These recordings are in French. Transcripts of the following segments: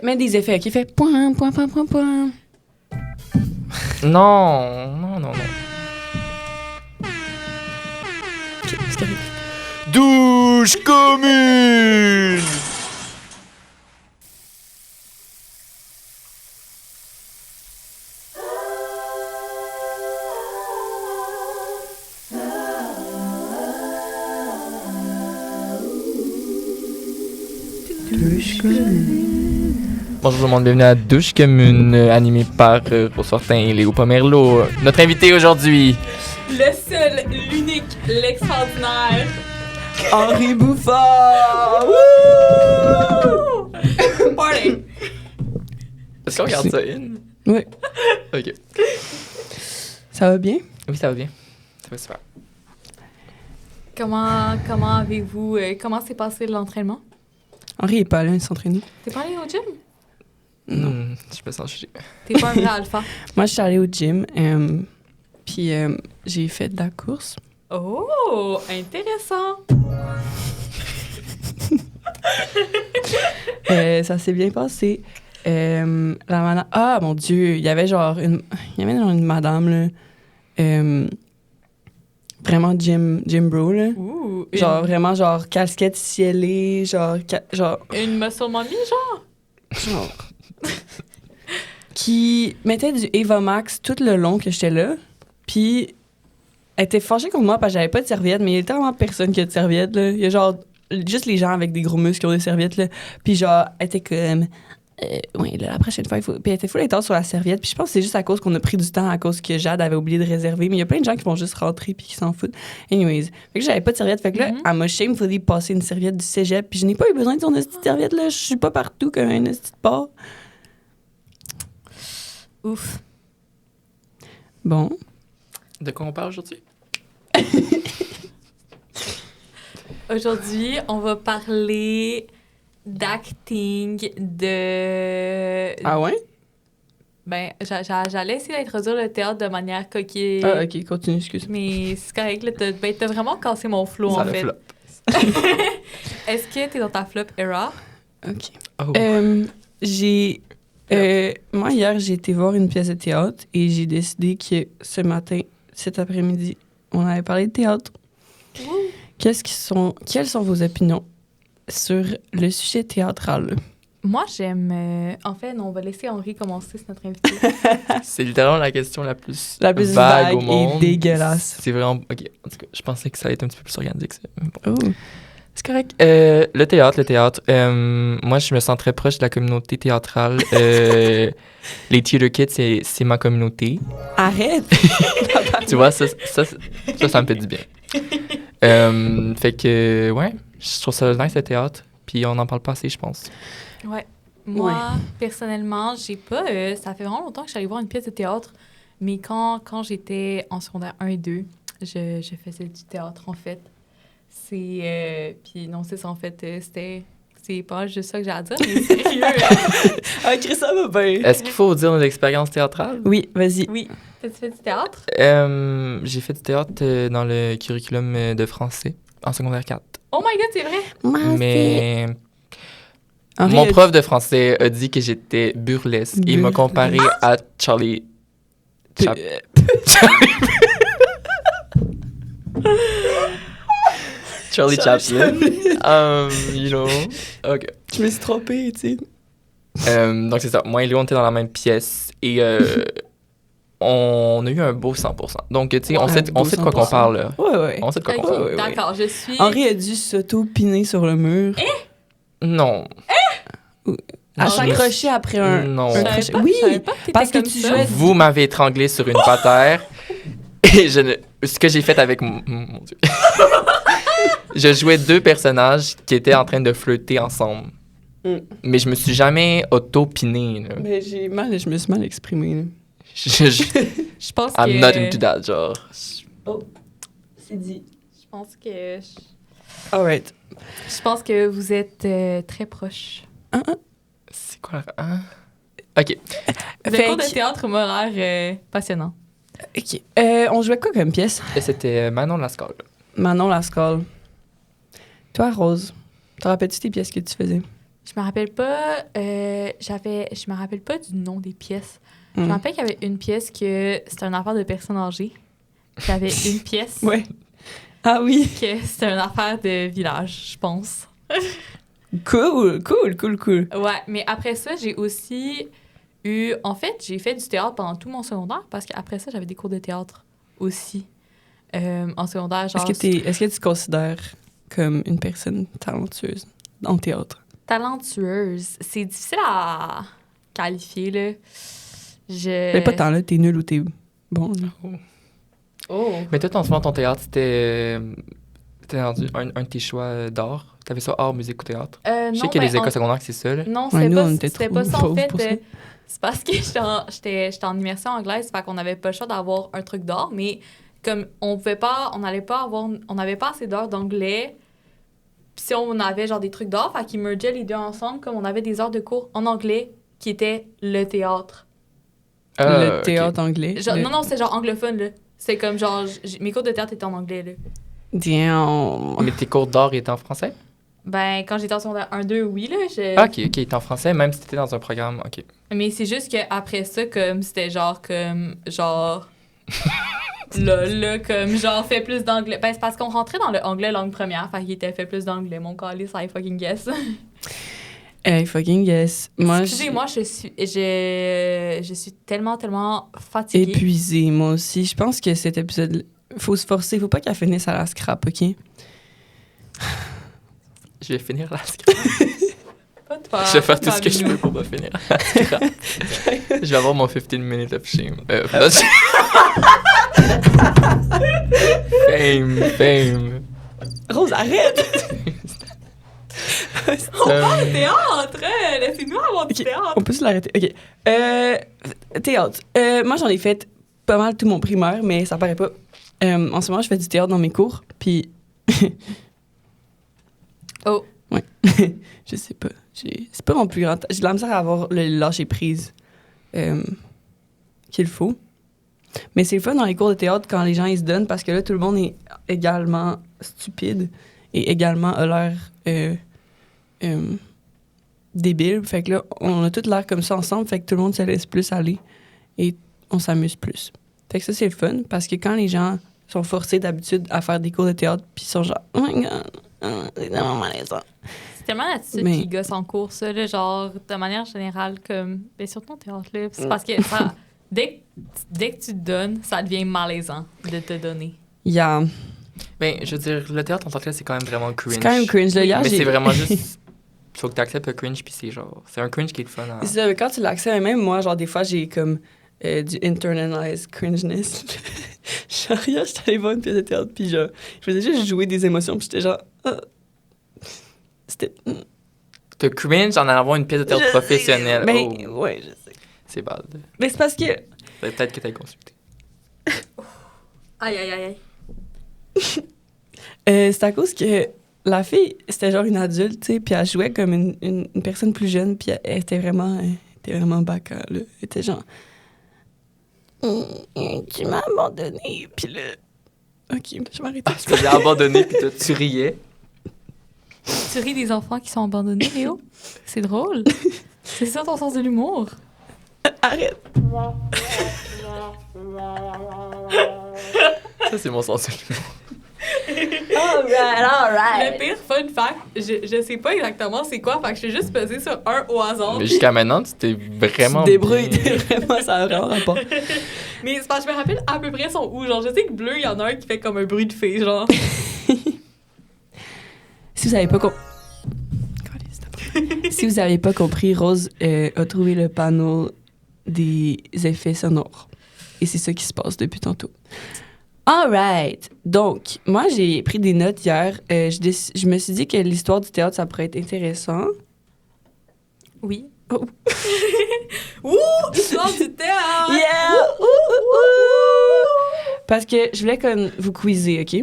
Mets des effets, OK? Fais point, point, point, point, point. Non. OK, c'est correct. Douche commune! Bonjour tout le monde, bienvenue à Douche commune, animée par Rose Fortin et Léo Pomerleau. Notre invité aujourd'hui, Le seul, l'unique, l'extraordinaire. Henri Bouffard! Party! est-ce qu'on regarde ça in? Oui. Ok. Ça va bien? Oui, ça va bien. Ça va super. Comment avez-vous... comment s'est passé l'entraînement? Henri est pas là, il s'entraîne. T'es pas allé au gym? Non. Je me sens jugé. T'es pas un vrai alpha. Moi, je suis allée au gym, puis j'ai fait de la course. Oh, intéressant. Ça s'est bien passé. Ah, mon Dieu, il y avait genre une madame, là, vraiment gym bro, là. Ouh, Genre, vraiment, genre, casquette cielée, genre... Une muscle mommy, genre? qui mettait du Eva Max tout le long que j'étais là. Puis, elle était fâchée contre moi parce que j'avais pas de serviette, mais il y a tellement personne qui a de serviette, là. Il y a genre juste les gens avec des gros muscles qui ont des serviettes, là. Puis genre, elle était comme... oui, là, la prochaine fois, il faut... Puis elle était full intense sur la serviette. Puis je pense que c'est juste à cause qu'on a pris du temps, à cause que Jade avait oublié de réserver. Mais il y a plein de gens qui vont juste rentrer puis qui s'en foutent. Anyways. Fait que j'avais pas de serviette. Fait que là, elle m'a shamefully passé une serviette du cégep. Puis je n'ai pas eu besoin de son petite serviette, là. Je suis pas partout comme un petit porc. Ouf. Bon. De quoi on parle aujourd'hui? Aujourd'hui, on va parler d'acting, de... Ah ouais? Ben, j'allais essayer d'introduire le théâtre de manière coquille. Ah, OK, continue, excuse. Mais c'est correct, là, t'as vraiment cassé mon flow, Ça en le fait. flop. Est-ce que t'es dans ta flop era? OK. Oh. Moi, hier, j'ai été voir une pièce de théâtre et j'ai décidé que ce matin, cet après-midi, on allait parler de théâtre. Quelles sont vos opinions sur le sujet théâtral? Moi, j'aime... En fait, non, on va laisser Henri commencer, c'est notre invité. C'est littéralement la question la plus vague au monde. et dégueulasse. C'est vraiment... OK, en tout cas, je pensais que ça allait être un petit peu plus organisé que ça. Bon. Oh. C'est correct. Le théâtre. Moi, je me sens très proche de la communauté théâtrale. Les Theater Kids, c'est ma communauté. Arrête! Tu vois, ça me fait du bien. Fait que, ouais, je trouve ça nice, le théâtre. Puis on n'en parle pas assez, je pense. Ouais. Moi, personnellement, j'ai pas... ça fait vraiment longtemps que je suis allée voir une pièce de théâtre, mais quand j'étais en secondaire 1 et 2, je faisais du théâtre, en fait. Puis non, c'est ça, en fait, c'est pas juste ça que j'ai à dire, mais sérieux. Ah, Chris, ça va bien. Est-ce qu'il faut dire nos expériences théâtrales? Oui, vas-y. Oui. T'as-tu fait du théâtre? J'ai fait du théâtre dans le curriculum de français en secondaire 4. Oh my God, c'est vrai? Mais Henri mon a prof de français a dit que j'étais burlesque. Il m'a comparé à Charlie Chaplin. You know. OK. Je me suis trompée, tu sais. Donc, c'est ça. Moi et Léo, on était dans la même pièce et on a eu un beau 100%. Donc, tu sais, on sait de quoi qu'on parle, là. Ouais. On sait de quoi Ok, qu'on parle. d'accord, je suis... Henri a dû s'auto-piner sur le mur. Non. À Non, s'accrocher après un... Non. Je savais crochet. pas- Oui, je savais pas que t'étais parce que comme tu ça. jouais... Vous m'avez étranglé sur une patère et ce que j'ai fait avec mon Dieu. Je jouais deux personnages qui étaient en train de flirter ensemble. Mais je me suis jamais auto-piné, là. Mais je me suis mal exprimée, là. Je pense que... I'm not into that, genre. Oh, c'est dit. Je pense que... All right. Je pense que vous êtes très proches. C'est quoi la... Hein? OK. Le cours de théâtre horaire passionnant. OK. On jouait quoi comme pièce? Et c'était Manon Lascaux. Manon Lascaux. Toi, Rose, te rappelles-tu tes pièces que tu faisais? Je me rappelle pas je me rappelle pas du nom des pièces. Je me rappelle qu'il y avait une pièce que c'était une affaire de personnes âgées. Puis il y avait une pièce Ouais. Ah oui. que c'était une affaire de village, je pense. Cool. Ouais, mais après ça, j'ai aussi eu... En fait, j'ai fait du théâtre pendant tout mon secondaire parce qu'après ça, j'avais des cours de théâtre aussi. En secondaire, genre... Est-ce que tu te considères comme une personne talentueuse en théâtre? Talentueuse. C'est difficile à qualifier, là. Mais pas tant là, t'es nul ou t'es bon. Là. Oh! Mais toi, en ce moment, ton théâtre, c'était rendu un de tes choix d'art? T'avais ça art, musique ou théâtre? Je sais qu'il y a des écoles secondaires que c'est ça, là. Non, Ouais, c'était pas ça, en fait. C'est parce que j'étais en immersion anglaise, fait qu'on n'avait pas le choix d'avoir un truc d'art, mais comme on n'avait pas assez d'heures d'anglais, puis si on avait genre des trucs d'art, fait qu'ils mergeaient les deux ensemble, comme on avait des heures de cours en anglais qui étaient le théâtre. Le théâtre anglais. Genre, Non, c'est genre anglophone, là. C'est comme genre, mes cours de théâtre étaient en anglais, là. Damn. Mais tes cours d'art étaient en français? Ben, quand j'étais en secondaire 1-2, oui, là. Ah, OK, ils étaient en français, même si t'étais dans un programme, OK. Mais c'est juste qu'après ça, comme, c'était genre, là, comme, genre, fait plus d'anglais. Ben, c'est parce qu'on rentrait dans le anglais langue première, fait qu'il était fait plus d'anglais. Mon calice, I fucking guess. Hey, fucking yes. Moi, Excusez-moi, je suis tellement fatiguée. épuisée, moi aussi. Je pense que cet épisode, faut se forcer. Faut pas qu'elle finisse à la scrap, OK? Je vais finir la scrap. Pas de peur. Je vais faire tout ce que je peux pour pas finir la scrap. Je vais avoir mon 15 minutes of shame. Fame. Rose, arrête! On parle de théâtre! Laissez-nous avoir du Ok, théâtre! On peut se l'arrêter. OK. Théâtre. Moi, j'en ai fait pas mal tout mon primaire, mais ça paraît pas. En ce moment, je fais du théâtre dans mes cours, puis... Oh. Ouais. Je sais pas. C'est pas mon plus grand... J'ai de la misère à avoir le lâcher-prise qu'il faut. Mais c'est le fun dans les cours de théâtre quand les gens, ils se donnent, parce que là, tout le monde est également stupide et également a l'air... débile. Fait que là, on a tout l'air comme ça ensemble, fait que tout le monde se laisse plus aller et on s'amuse plus. Fait que ça, c'est le fun, parce que quand les gens sont forcés d'habitude à faire des cours de théâtre, puis ils sont genre « Oh my God! C'est tellement malaisant! » C'est tellement l'attitude Mais- qui gosse en cours, ça, là, genre, de manière générale, comme... Mais surtout en théâtre, là. C'est parce que ça, dès que tu te donnes, ça devient malaisant de te donner. Il y a... Ben, je veux dire, le théâtre en tant que tel, c'est quand même vraiment cringe. C'est quand même cringe. Là, hier, Mais j'ai- c'est vraiment juste... Faut que t'acceptes le cringe, puis c'est genre... C'est un cringe qui est le fun à... C'est ça, mais quand tu l'acceptes, même moi, genre, des fois, j'ai comme du internalized cringeness. Genre, hier, j'étais allée voir une pièce de théâtre, puis genre, je faisais juste jouer des émotions, puis j'étais genre... C'était... Te cringe en allant voir une pièce de théâtre professionnelle. Mais, Oh, ouais, je sais. c'est bad. Mais c'est parce que... Peut-être que t'as consulté. Aïe. C'est à cause que la fille, c'était genre une adulte, tu sais, puis elle jouait comme une personne plus jeune, puis elle était vraiment bacca, là. Elle était genre... Tu m'as abandonné, puis là... OK, je vais arrêter. Je te l'ai abandonné, puis toi, tu riais. Tu ris des enfants qui sont abandonnés, Léo? C'est drôle. C'est ça ton sens de l'humour. Arrête! Ça, c'est mon sens de l'humour. Le pire fun fact, je sais pas exactement c'est quoi, fait que je vais juste peser sur un au hasard. Mais jusqu'à maintenant, tu t'es vraiment... Tu te débrouilles, bien- vraiment, ça a vraiment rapport. Mais c'est parce que je me rappelle à peu près son où. Genre, je sais que bleu, il y en a un qui fait comme un bruit de fée, genre. Si vous avez pas si vous avez pas compris, Rose a trouvé le panneau des effets sonores. Et c'est ça qui se passe depuis tantôt. All right. Donc, moi, j'ai pris des notes hier. Je me suis dit que l'histoire du théâtre, ça pourrait être intéressant. Oui. Oh. Ouh! Histoire du théâtre! Yeah! Ouh, ouh, ouh! Parce que je voulais comme vous quizer, OK?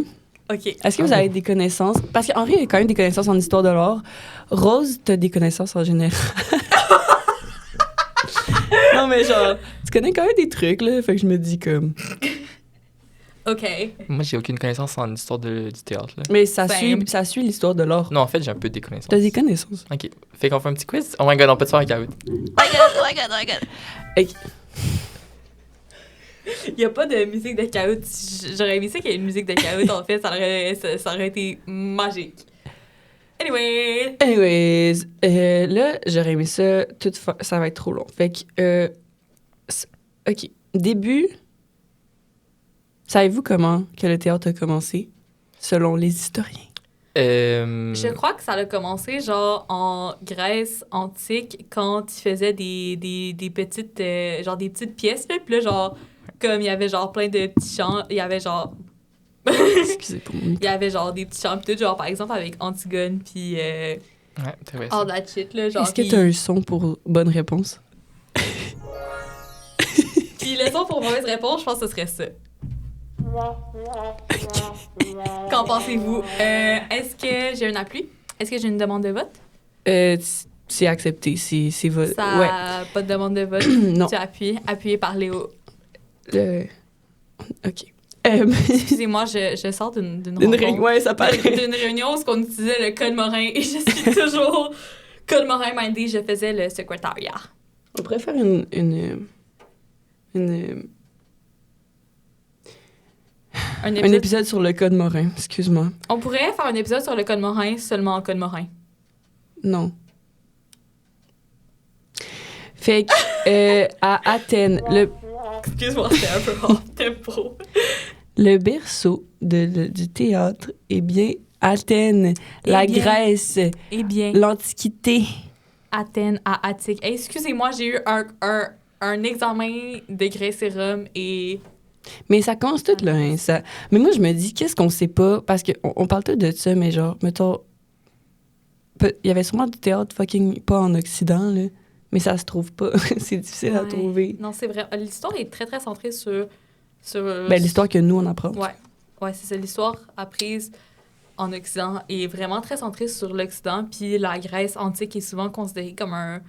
OK. Est-ce que vous avez des connaissances? Parce qu'Henri a quand même des connaissances en histoire de l'art. Rose, t'as des connaissances en général. Non, mais genre, tu connais quand même des trucs, là. Fait que je me dis comme... OK. Moi, j'ai aucune connaissance en histoire du théâtre. Là. Mais ça Same. suit l'histoire de l'art. Non, en fait, j'ai un peu des connaissances. T'as des connaissances. OK. Fait qu'on fait un petit quiz. Oh my god, on peut te faire un caout. Il n'y a pas de musique de caout. J'aurais aimé ça qu'il y ait une musique de caout, en fait. Ça aurait été magique. Anyway. Anyways, là, j'aurais aimé ça. Ça va être trop long. Fait que, OK. Début, savez-vous comment que le théâtre a commencé, selon les historiens? Je crois que ça a commencé, genre, en Grèce antique, quand ils faisaient des petites, genre, des petites pièces, là. Puis là, genre, comme il y avait, genre, plein de petits chants, il y avait, genre... Excusez pour moi. Il y avait, genre, des petits chants, puis tout, genre, par exemple, avec Antigone, puis Ouais, c'est vrai. all that shit, là, genre... Est-ce que t'as un son pour bonne réponse? Puis le son pour mauvaise réponse, je pense que ce serait ça. Qu'en pensez-vous? Est-ce que j'ai un appui? Est-ce que j'ai une demande de vote? C'est accepté. C'est votre... Ça, Ouais. pas de demande de vote. Non. Tu appuies. Appuyé par Léo. OK. Excusez-moi, je sors d'une rencontre. Ouais, ça paraît. D'une réunion où on utilisait le code Morin et je suis toujours code Morin mindé. Je faisais le secrétariat. On pourrait faire un épisode sur le code Morin. Excuse-moi. On pourrait faire un épisode sur le code Morin seulement en code Morin. Non. Fait que, à Athènes, Excuse-moi, c'était un peu hors tempo. le berceau du théâtre est bien Athènes, la bien. Grèce, Eh bien, l'Antiquité. Athènes à Attique. Hey, excusez-moi, j'ai eu un examen de Grèce et Rome et... Mais ça commence tout là, hein, ça. Mais moi, je me dis, qu'est-ce qu'on sait pas? Parce qu'on parle tout de ça, mais genre, mettons... Il y avait sûrement du théâtre fucking pas en Occident, là. Mais ça se trouve pas. C'est difficile à Ouais. trouver. Non, c'est vrai. L'histoire est très, très centrée sur Ben, l'histoire que nous, on apprend. Ouais, c'est ça. L'histoire apprise en Occident est vraiment très centrée sur l'Occident. Puis la Grèce antique est souvent considérée comme un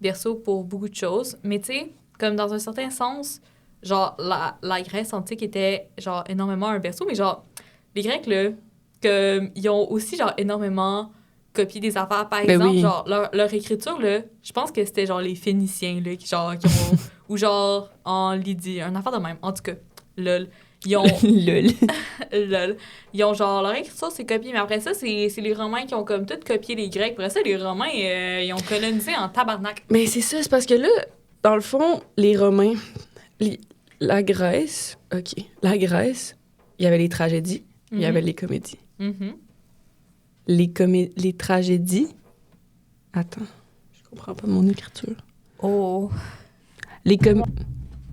berceau pour beaucoup de choses. Mais tu sais, comme dans un certain sens, genre, la Grèce antique était, genre, énormément un berceau. Mais genre, les Grecs, là, ils ont aussi, genre, énormément copié des affaires. Par Ben exemple, oui. genre, leur écriture, là, je pense que c'était, genre, les Phéniciens, là, qui ont... ou genre, en Lydie, un affaire de même. En tout cas, lol. Ils ont... Lol. lol. Ils ont, genre, leur écriture, c'est copié. Mais après ça, c'est les Romains qui ont, comme, tout copié les Grecs. Après ça, les Romains, ils ont colonisé en tabarnak. Mais c'est ça, c'est parce que là, dans le fond, les Romains, la Grèce, OK, la Grèce, il y avait les tragédies, il y avait les comédies. Mhm. Les tragédies... Attends, je comprends pas mon écriture. Oh.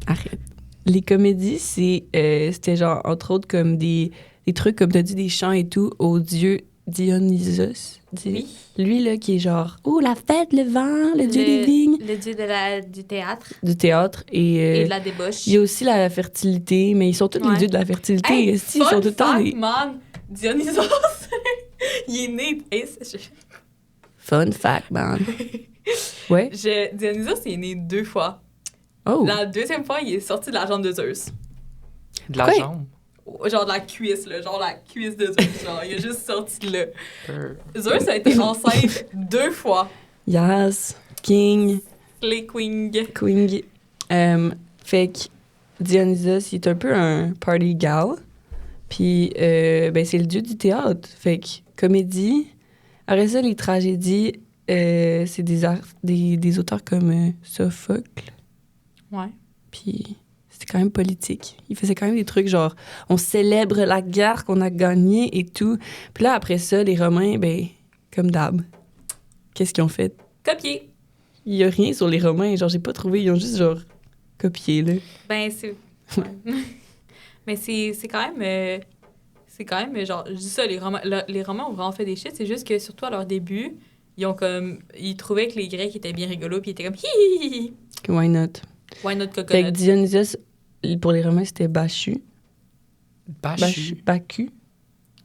Arrête. Les comédies, c'était genre, entre autres, comme des trucs, comme t'as dit, des chants et tout, au dieu Dionysos. Oui. Lui, là, qui est genre, oh, la fête, le vent, le dieu des vignes. Le dieu du théâtre Du théâtre. Et de la débauche. il y a aussi la fertilité, mais ils sont tous Ouais. les dieux de la fertilité. Hey, Esti, ils sont tout le temps fact, des... man, Dionysos, il est né... Fun fact, man. Ouais. Dionysos, il est né 2 fois. Oh. La deuxième fois, il est sorti de la jambe de Zeus. De la Ouais. jambe. Genre de la cuisse, là. Genre la cuisse de Zeus. Genre, il est juste sorti de là. Euh, Zeus a été enceinte 2 fois. Yes. King. Les queens. Queen. Fait que Dionysos, il est un peu un party gal. Puis, ben, c'est le dieu du théâtre. Fait que comédie. Après ça, les tragédies, c'est des auteurs comme Sophocle. Ouais. Puis, c'était quand même politique. Il faisait quand même des trucs genre, on célèbre la guerre qu'on a gagnée et tout. Puis là, après ça, les Romains, ben, comme d'hab, qu'est-ce qu'ils ont fait? Copié. Il y a rien sur les Romains. Genre, j'ai pas trouvé. Ils ont juste, genre, copié, là. Ben, c'est... Ouais. Mais c'est quand même... c'est quand même, genre, je dis ça, les Romains ont vraiment fait des shit. C'est juste que, surtout à leur début, ils trouvaient que les Grecs étaient bien rigolos, puis ils étaient comme hi hi hi. Why not? Why not Fait que coconut? Dionysos, pour les Romains, c'était Bachu. Bachu. Bacu.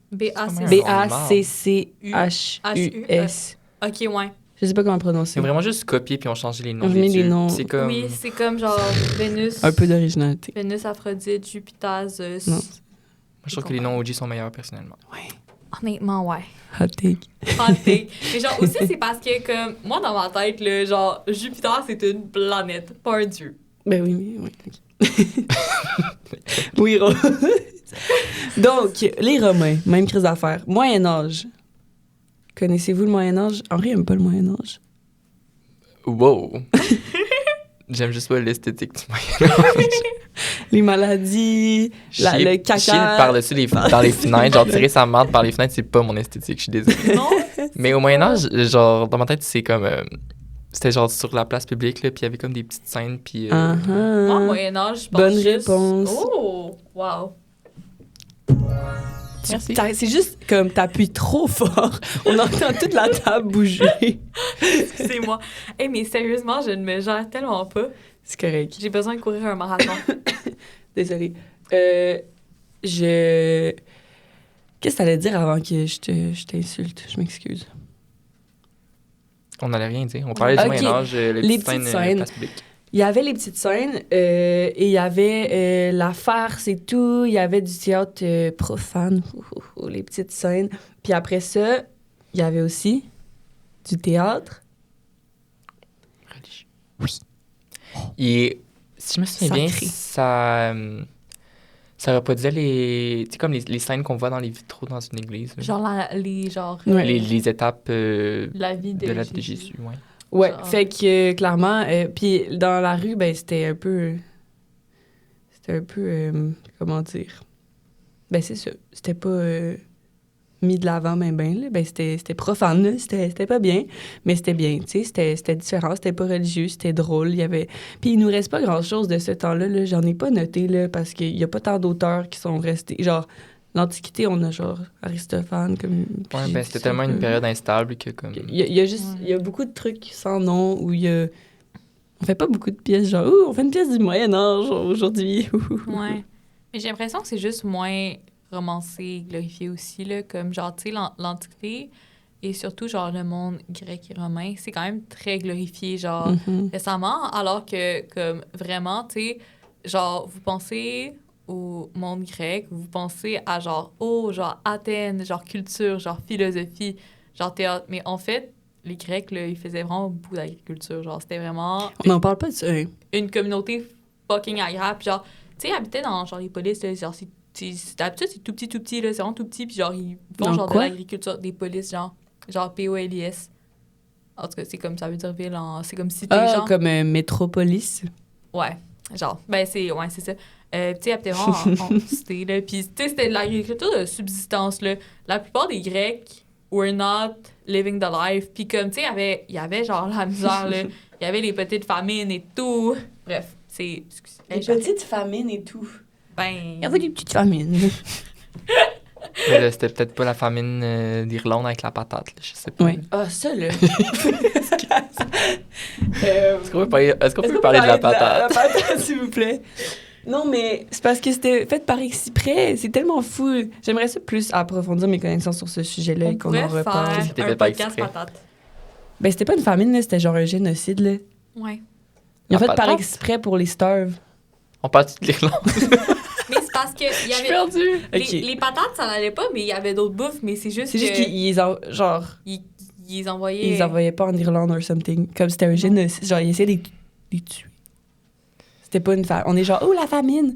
B-A-C-C. B-A-C-C-H-U-S. OK, ouais. Je sais pas comment prononcer. C'est vraiment juste copié puis on changé les noms. On met des les dieux. noms. C'est comme. Oui, c'est comme genre Vénus. Un peu d'originalité. Vénus, Aphrodite, Jupiter, Zeus. Non. Je trouve que les noms OG sont meilleurs, personnellement. Ouais. Honnêtement, ouais. Hot take. Hot take. Mais genre, aussi, c'est parce que, comme, moi, dans ma tête, là, genre, Jupiter, c'est une planète, pas un dieu. Ben oui, mais oui. Ok. Oui, Rose. Donc, les Romains, même crise d'affaires. Moyen-Âge. Connaissez-vous le Moyen-Âge? Henri aime pas le Moyen-Âge. Wow! J'aime juste pas l'esthétique du Moyen-Âge. Les maladies, le caca. Chier par-dessus dans les fenêtres, genre tirer sa marde par les fenêtres, c'est pas mon esthétique, je suis désolée. Non? Mais au Moyen-Âge, genre, dans ma tête, c'est comme... c'était genre sur la place publique, là, puis il y avait comme des petites scènes, puis... Moi, Moyen-Âge, je pense Bonne juste... réponse. Oh! Wow! Merci. C'est juste comme t'appuies trop fort. On entend toute la table bouger. C'est moi. Hey, mais sérieusement, je ne me gère tellement pas. C'est correct. J'ai besoin de courir un marathon. Désolée. Qu'est-ce que t'allais dire avant que je t'insulte? Je m'excuse. On n'allait rien dire. On parlait du Ok. Moyen-Âge, les petites petites scènes, scènes. place publique. Il y avait les petites scènes et il y avait la farce et tout. Il y avait du théâtre profane, les petites scènes. Puis après ça, il y avait aussi du théâtre. Religieux. Oui. Et si je me souviens bien, Sacré. ça reproduisait les... Tu sais, comme les scènes qu'on voit dans les vitraux dans une église. là. Genre, Ouais. Les étapes la vie de la vie de Jésus, ouais. Ouais, Genre. fait que clairement, puis dans la rue, ben c'était un peu, comment dire, ben c'est ça, c'était pas mis de l'avant ben là, ben c'était profane, là. C'était pas bien, mais c'était bien, tu sais, c'était différent, c'était pas religieux, c'était drôle, il y avait, puis il nous reste pas grand chose de ce temps-là, là, j'en ai pas noté là parce qu'il y a pas tant d'auteurs qui sont restés, genre l'Antiquité, on a genre Aristophane comme. puis Ouais, ben c'était tellement une période instable que comme... il y a juste, il y a beaucoup de trucs sans nom où il y a. On fait pas beaucoup de pièces, genre, on fait une pièce du Moyen-Âge aujourd'hui. Ouais. Mais j'ai l'impression que c'est juste moins romancé, glorifié aussi, là. Comme, genre, tu sais, l'Antiquité et surtout, genre, le monde grec et romain, c'est quand même très glorifié, genre, Mhm. récemment. Alors que, comme, vraiment, tu sais, genre, vous pensez au monde grec, vous pensez à, genre, genre, Athènes, genre, culture, genre, philosophie, genre, théâtre. Mais en fait, les Grecs, là, ils faisaient vraiment beaucoup d'agriculture. Genre, c'était vraiment On n'en parle pas de ça. Hein. une communauté fucking agréable. Puis genre, tu sais, ils habitaient dans genre les polices, là, genre, d'habitude, c'est tout petit, là, c'est vraiment tout petit. Puis genre, ils font Dans genre quoi? de l'agriculture, des polices, genre POLIS. En tout cas, c'est comme ça veut dire ville, c'est comme cité, genre. Comme Métropolis. Ouais, genre, ben c'est ça. Tu sais, ils habitaient vraiment en cité, là. Puis, tu sais, c'était de l'agriculture de subsistance, là. La plupart des Grecs were not living the life. Puis comme, tu sais, il y avait genre la misère, là. Il y avait les petites famines et tout. Bref, c'est... petites famines et tout. Ben... Il y avait des petites famines. Mais là, c'était peut-être pas la famine d'Irlande avec la patate, là, je sais pas. Oui. Ah, ça, là. Est-ce qu'on peut parler de la patate? La patate, s'il vous plaît. Non, mais c'est parce que c'était fait par exprès. C'est tellement fou. J'aimerais ça plus approfondir mes connaissances sur ce sujet-là On et qu'on pourrait en reparle. faire C'était un fait par podcast exprès. patate. Ben, c'était pas une famine, là. C'était genre un génocide, là. Ouais. Ils ont La fait par patate? exprès pour les starves. On parle de l'Irlande? Mais c'est parce que il y Je suis avait... perdue! OK. Les patates, ça n'allait pas, mais il y avait d'autres bouffes, mais c'est juste C'est juste que... qu'ils genre, Ils les envoyaient... ils les envoyaient pas en Irlande or something. Comme c'était un génocide. Genre, ils essayaient de les tuer. C'était pas une famine. On est genre, oh, la famine!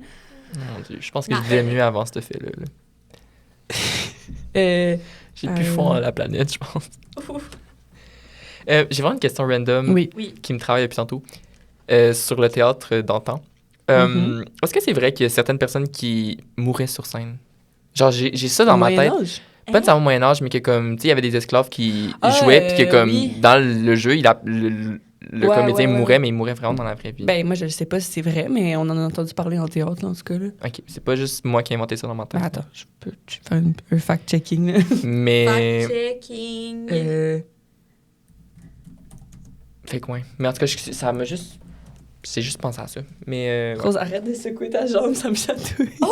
Mon Dieu, je pense que je vivais mieux avant ce fait-là. Là. J'ai plus fond à la planète, je pense. J'ai vraiment une question random Oui. Oui. qui me travaille depuis tantôt sur le théâtre d'antan. Est-ce que c'est vrai qu'il y a certaines personnes qui mouraient sur scène? Genre, j'ai ça dans Au ma tête. Moyen-Âge? Pas nécessairement au Moyen-Âge, mais que comme, tu sais, il y avait des esclaves qui Ah, jouaient, puis que comme, oui. dans le jeu, le Ouais, comédien ouais, ouais. mourait, mais il mourait vraiment dans la vraie vie. Ben, moi, je sais pas si c'est vrai, mais on en a entendu parler en théâtre, là, en tout cas, là. OK, c'est pas juste moi qui ai inventé ça dans ma tête. Ben, attends, je peux faire un fact-checking, là. Mais... Fact-checking. Fait que ouais. Mais en tout cas, ça m'a juste... J'ai juste pensé à ça. Mais... ouais. Rose, arrête de secouer ta jambe, ça me chatouille. Moi,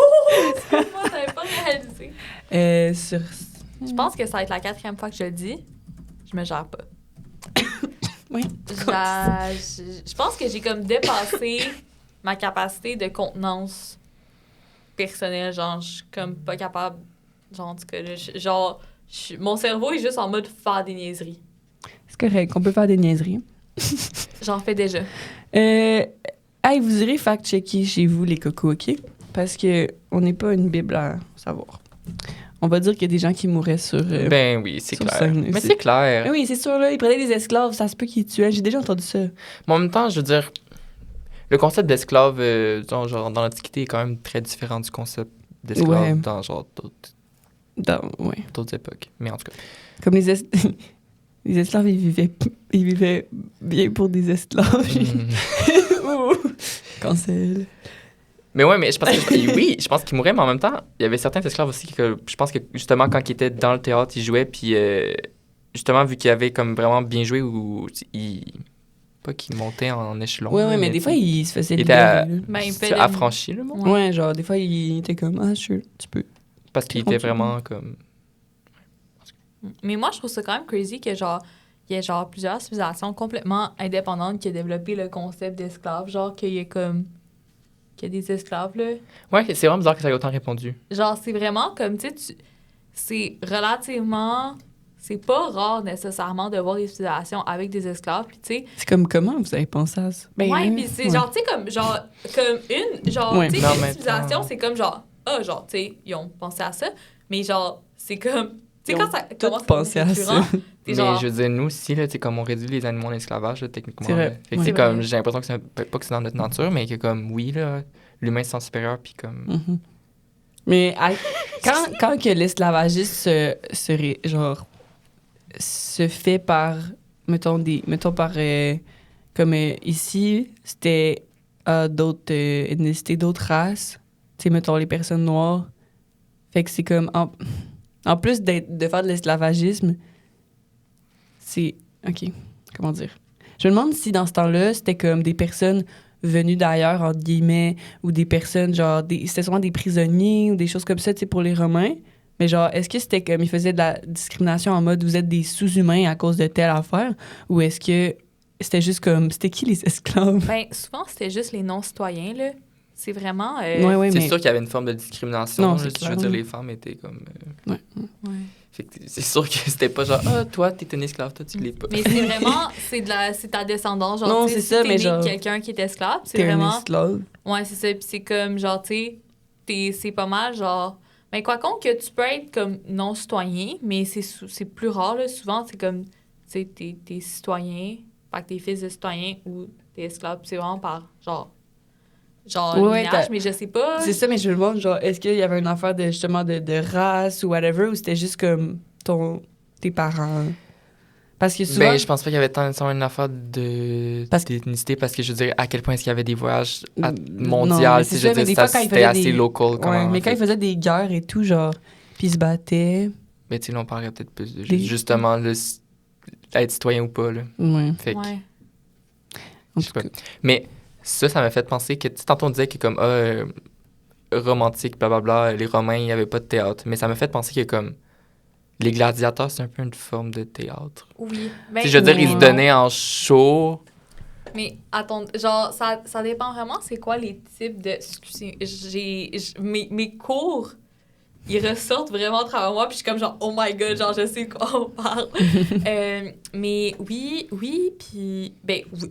j'avais pas réalisé. Sur... Je pense que ça va être la 4e fois que je le dis. Je me gère pas. Oui. Je pense que j'ai comme dépassé ma capacité de contenance personnel, genre, je suis comme pas capable, genre, en tout cas, mon cerveau est juste en mode faire des niaiseries. C'est correct, on peut faire des niaiseries. J'en fais déjà. Hey, vous irez fact-checker chez vous, les cocos, OK? Parce que on n'est pas une bible à savoir. On va dire qu'il y a des gens qui mouraient sur... Ben oui, c'est sur clair. scène, Mais c'est- c'est clair. Oui, c'est sûr, là, ils prenaient des esclaves, ça se peut qu'ils tuaient. J'ai déjà entendu ça. Mais en même temps, je veux dire, le concept d'esclave, genre, dans l'Antiquité, est quand même très différent du concept d'esclave Ouais. dans genre Ouais. d'autres époques. Mais en tout cas. Comme les esclaves, ils vivaient bien pour des esclaves. Ouh. Cancel. Mais ouais, mais je pense que, oui, je pense qu'ils mouraient, mais en même temps, il y avait certains esclaves aussi que je pense que justement, quand ils étaient dans le théâtre, ils jouaient, puis justement, vu qu'ils avaient comme vraiment bien joué, ou pas qu'ils montaient en échelon. Ouais, là, ouais, mais des fois, ils se faisaient ils étaient libérer. là. Ben, il c'est fait le- affranchis, le monde. Ouais, genre, des fois, ils étaient comme, ah, sure, tu peux. Parce qu'ils étaient Tranquille. vraiment comme. Mais moi, je trouve ça quand même crazy que, genre, il y a, genre, plusieurs civilisations complètement indépendantes qui ont développé le concept d'esclave. Genre, qu'il y a comme... qu'il y a des esclaves, là. Ouais, c'est vraiment bizarre que ça ait autant répondu. Genre, c'est vraiment comme, tu sais, c'est relativement... C'est pas rare nécessairement de voir des civilisations avec des esclaves, puis tu sais... C'est comme, comment vous avez pensé à ça? Ben, ouais, hein, puis c'est ouais. genre, tu sais, comme une... Genre, Ouais. tu sais, Mais en une même civilisation, temps- c'est comme genre... Ah, genre, tu sais, ils ont pensé à ça, mais genre, c'est comme... Tu Ils sais, ont quand ça Tout commence pensé à à devenir ça. récurrent, t'es Mais genre... je veux dire, nous aussi, là, tu sais, comme on réduit les animaux en esclavage, là, techniquement. C'est vrai. là. Fait que Ouais. c'est C'est comme, vrai. j'ai l'impression que c'est pas que c'est dans notre nature, mais que comme, oui, là, l'humain se sent supérieur, puis comme. Mhm. Mais quand que l'esclavagisme genre, se fait par, mettons par, comme ici, c'était d'autres ethnicités, d'autres races, tu sais, mettons les personnes noires. Fait que c'est comme, en plus de faire de l'esclavagisme, c'est, OK, comment dire? Je me demande si dans ce temps-là, c'était comme des personnes venues d'ailleurs, entre guillemets, ou des personnes, genre, c'était souvent des prisonniers ou des choses comme ça, tu sais, pour les Romains. Mais genre, est-ce que c'était comme, ils faisaient de la discrimination en mode, vous êtes des sous-humains à cause de telle affaire? Ou est-ce que c'était juste comme, c'était qui les esclaves? Ben, souvent, c'était juste les non-citoyens, là. C'est vraiment... Ouais, C'est mais... sûr qu'il y avait une forme de discrimination. Non, là, c'est je veux clair. dire, les femmes étaient comme. Ouais. Ouais. Fait que c'est sûr que c'était pas genre, ah, toi, t'es un esclave, toi, tu l'es pas. Mais c'est vraiment... c'est ta descendance, genre, Non, tu sais, c'est si ça, t'es mais né genre, de quelqu'un qui est esclave, c'est T'es un vraiment... esclave. Ouais, c'est ça. Puis c'est comme, genre, tu sais, c'est pas mal, genre... Mais quoi qu'on que tu peux être comme non-citoyen, mais c'est plus rare, là. Souvent, c'est comme, tu sais, t'es citoyen, fait que t'es fils de citoyen ou t'es esclave. Puis c'est vraiment par, genre Ouais, lignage, t'as- mais je sais pas. C'est ça, mais je me demande, genre, est-ce qu'il y avait une affaire de, justement, de race ou whatever, ou c'était juste comme tes parents? Parce que souvent... Ben, je pense pas qu'il y avait tant une affaire d'ethnicité, parce que je veux dire, à quel point est-ce qu'il y avait des voyages Non, mondiaux, mais tu sais, c'est je veux ça, mais dire, des fois, quand ils c'était faisaient assez des- local quand Ouais, même. mais quand fait ils faisaient des guerres et tout, genre, puis ils se battaient... Mais tu sais, là, on parlerait peut-être plus de Des- justement, être citoyen ou pas, là. Ouais, Fait que, Ouais. en je sais tout pas. cas. Mais ça m'a fait penser que, tu sais, tantôt on disait que comme, romantique, blablabla, les Romains, il n'y avait pas de théâtre. Mais ça m'a fait penser que comme, les gladiateurs, c'est un peu une forme de théâtre. Oui. Tu Ben, sais, je veux dire, ils se ouais. donnaient en show. Mais attends, genre, ça dépend vraiment c'est quoi les types de... Excusez, mes cours, ils ressortent vraiment à travers moi, puis je suis comme genre, oh my god, genre, je sais de quoi on parle. Mais oui, puis... Ben, oui.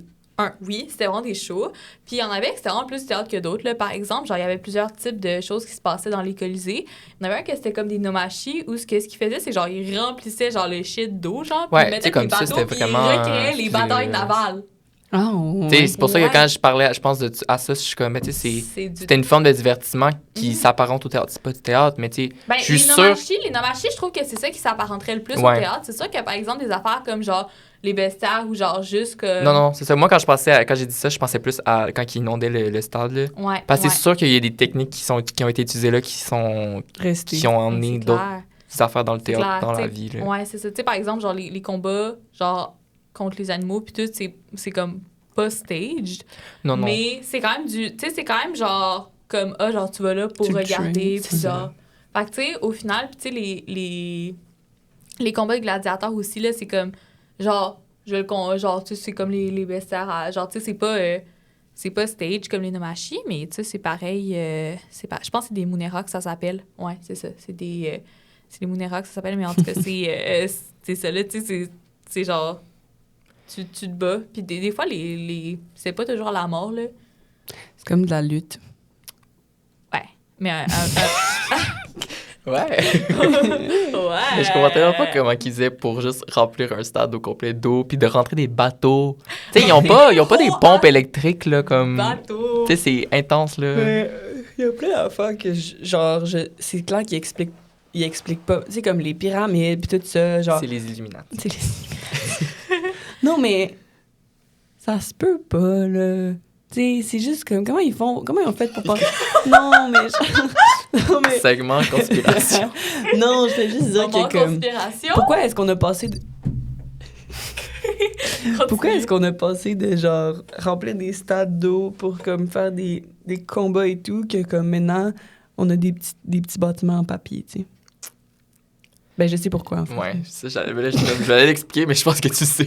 Oui, c'était vraiment des shows. Puis il y en avait que c'était vraiment plus théâtre que d'autres. Là. Par exemple, genre, il y avait plusieurs types de choses qui se passaient dans les colisées. Il y en avait un que c'était comme des nomachis, où ce qu'ils faisaient, c'est genre, ils remplissaient genre le shit d'eau, genre, puis Ouais, ils mettaient tu sais, comme des ça, bateaux, c'était puis vraiment, ils recréaient les batailles navales. Ah, Tu sais, ouais. c'est pour ça Ouais. que quand je parlais, je pense à ça, je suis comme, mais tu sais, C'est du... c'était une forme de divertissement qui Mhm. s'apparente au théâtre. C'est pas du théâtre, mais tu sais, Ben, je suis sûr. les nomachis, je trouve que c'est ça qui s'apparenterait le plus au Ouais. théâtre. C'est sûr que, par exemple, des affaires comme, genre, les bestiaires ou, genre, juste que... Non, c'est ça. Moi, quand j'ai dit ça, je pensais plus à quand ils inondaient le stade, là. Ouais, Parce que ouais. c'est sûr qu'il y a des techniques qui ont été utilisées là, qui Resté. ont Mais emmené c'est d'autres clair. affaires dans le C'est théâtre, clair, dans la t'sais, vie, là. Ouais, c'est ça. Tu sais, par exemple, genre, les combats, genre, contre les animaux, puis tout, c'est comme pas staged. Non. Mais c'est quand même tu sais, c'est quand même, genre, comme, genre, tu vas là pour Tu le regarder, trains, puis c'est genre... Fait que, tu sais, au final, puis tu sais, les combats de gladiateurs aussi, là, c'est comme, genre, genre, tu sais, c'est comme les bestiaires, genre, tu sais, C'est pas stage comme les Nomachi, mais tu sais, c'est pareil. Je pense que c'est des Munera que ça s'appelle. Ouais, c'est ça. C'est des Munera que ça s'appelle, mais en tout cas, c'est ça, là, tu sais, c'est genre... Tu te bats, puis des fois, c'est pas toujours la mort, là. C'est comme de la lutte. Ouais, mais... Ouais. ouais! Mais je comprends tellement pas comment ils faisaient pour juste remplir un stade au complet d'eau puis de rentrer des bateaux. Tu sais, ils ont pas des pompes électriques, là, comme... Bateau! Tu sais, c'est intense, là. Mais il y a plein d'affaires que, c'est clair qu'ils expliquent pas. Tu sais, comme les pyramides puis tout ça, genre... C'est les Illuminati. C'est les... Non, mais ça se peut pas, là. Tu sais, c'est juste comme... Comment ils ont fait pour pas... Non, mais... Non, mais... Segment conspiration. Non, je fais juste dire Moment que comme... conspiration? Pourquoi est-ce qu'on a passé de... Pourquoi est-ce qu'on a passé de, genre, remplir des stades d'eau pour, comme, faire des combats et tout, que, comme, maintenant, on a des petits bâtiments en papier, tu sais? Ben, je sais pourquoi, en fait. Ouais, ça, j'allais l'expliquer, mais je pense que tu sais.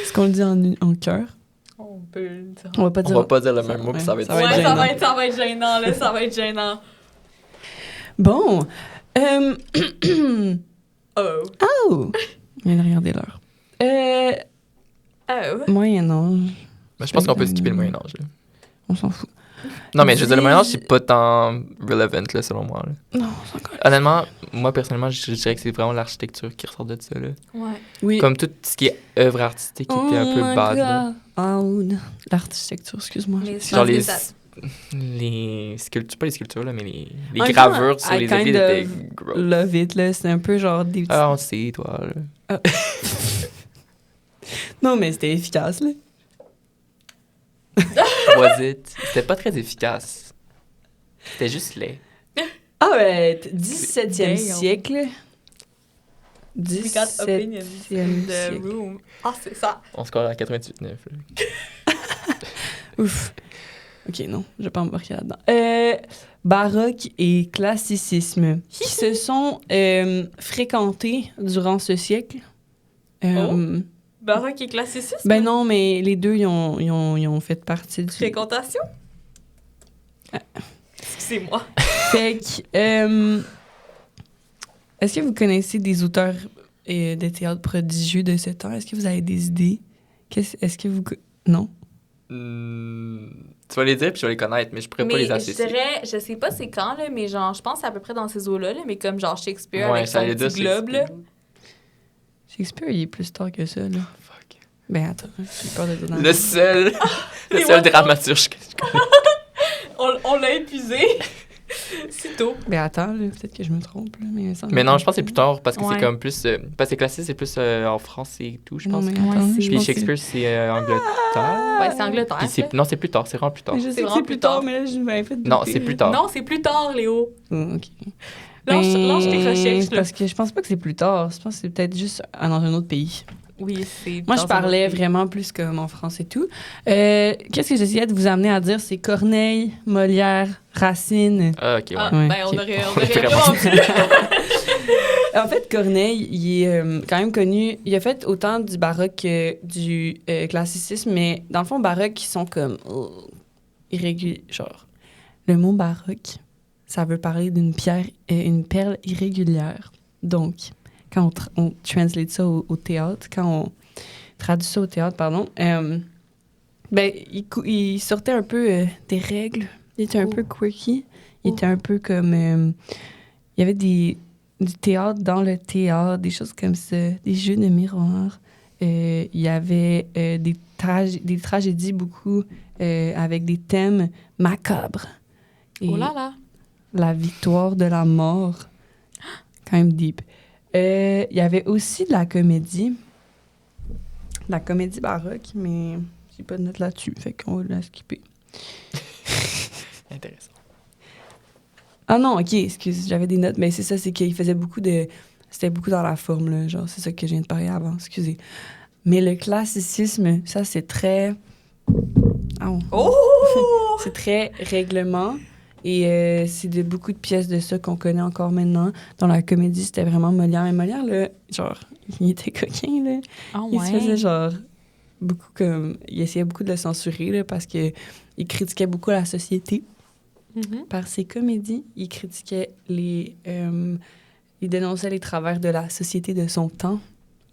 Est-ce qu'on le dit en cœur? On peut le dire. On va pas On dire... va pas dire le même mot, puis ça va être... Ça va être Ouais, gênant. ça va être gênant, là. Ça va être gênant. Bon. Oh. Oh! Je viens de regarder l'heure. Oh. Moyen-Âge. Mais je pense qu'on peut skipper le Moyen-Âge, là. On s'en fout. Non, mais je veux dire, le Moyen-Âge, c'est pas tant relevant, là, selon moi, là. Non, c'est encore... Honnêtement, moi, personnellement, je dirais que c'est vraiment l'architecture qui ressort de ça, là. Ouais. Oui. Comme tout ce qui est œuvre artistique qui était un peu bad, là. Oh, l'architecture, excuse-moi. Mais Genre les ça- sculptures, pas les sculptures, là, mais les En même gravures temps, sur les I kind églises étaient of gross. Love it, là. C'est un peu genre des petits... Ah, on sait, toi, là. Non, mais c'était efficace, là. Was it? C'était pas très efficace. C'était juste laid. Ah, ouais, 17e Damn. siècle. We got opinions in the siècle. room. Ah, c'est ça. On score à 88,9. là. Ouf. OK, non, je vais pas embarquer là-dedans. Baroque et classicisme, qui se sont fréquentés durant ce siècle. Baroque et classicisme? Ben non, mais les deux, ils ont fait partie du... Fréquentation? Excusez-moi. Fait que... est-ce que vous connaissez des auteurs de théâtre prodigieux de ce temps? Est-ce que vous avez des idées? Est-ce que vous... Non? Tu vas les dire puis je vais les connaître, mais je pourrais pas les Je associer. dirais, je sais pas c'est quand, là, mais genre, je pense que c'est à peu près dans ces eaux-là, là, mais comme genre Shakespeare Ouais, avec ça son allait petit dire globe, là. Shakespeare, il est plus tard que ça, là. Fuck. Ben attends, j'ai peur de dire dans Le seul Les what? dramaturge que je connais. On l'a épuisé. C'est tôt. Ben attends, là, peut-être que je me trompe, là, mais ça... Mais non, je pense que c'est plus tard parce que Ouais. c'est comme plus. Parce que classique, c'est plus en France et tout, je Non, pense. mais Ouais, attends, c'est- je Puis pense que- Shakespeare, c'est Angleterre. Ouais, c'est Angleterre. Puis ça. non, c'est plus tard, c'est vraiment plus tard. Mais je sais C'est que vraiment c'est plus plus tard, tard. mais là, je m'avais fait Non, douter, c'est là. plus tard. Non, c'est plus tard, Léo. OK. Lâche tes recherches, là. Parce que je pense pas que c'est plus tard. Je pense que c'est peut-être juste dans un autre pays. Oui, c'est... Moi, dans je un parlais autre pays. vraiment plus comme en France et tout. Qu'est-ce que j'essayais de vous amener à dire? C'est Corneille, Molière, Racine. Ah, ok, ouais. Ah, Ouais, ben, ok. on aurait Vraiment. vraiment pu. En fait, Corneille, il est quand même connu. Il a fait autant du baroque que du classicisme, mais dans le fond, baroque, ils sont comme irréguliers. Genre, le mot baroque, ça veut parler d'une pierre, une perle irrégulière. Donc, quand on translate ça au théâtre, quand on traduit ça au théâtre, pardon, ben, il sortait un peu des règles. Il était un peu quirky. Il était un peu comme... il y avait du théâtre dans le théâtre, des choses comme ça, des jeux de miroirs. Il y avait des tragédies beaucoup avec des thèmes macabres. Et Oh là là. la victoire de la mort. Quand même deep. Il y avait aussi de la comédie. La comédie baroque, mais j'ai pas de note là-dessus, fait qu'on va la skipper. Intéressant. Ah non, OK, excuse, j'avais des notes, mais c'est ça, c'est qu'il faisait beaucoup de... C'était beaucoup dans la forme, là, genre, c'est ça que je viens de parler avant, excusez. Mais le classicisme, ça, c'est très... Ah, Oh! c'est très règlement. Et c'est beaucoup de pièces de ça qu'on connaît encore maintenant. Dans la comédie, c'était vraiment Molière. Mais Molière, là, genre, il était coquin, là. Oh, Il se faisait, genre... beaucoup comme... Il essayait beaucoup de le censurer, là, parce que il critiquait beaucoup la société. Par ses comédies, il critiquait les... il dénonçait les travers de la société de son temps.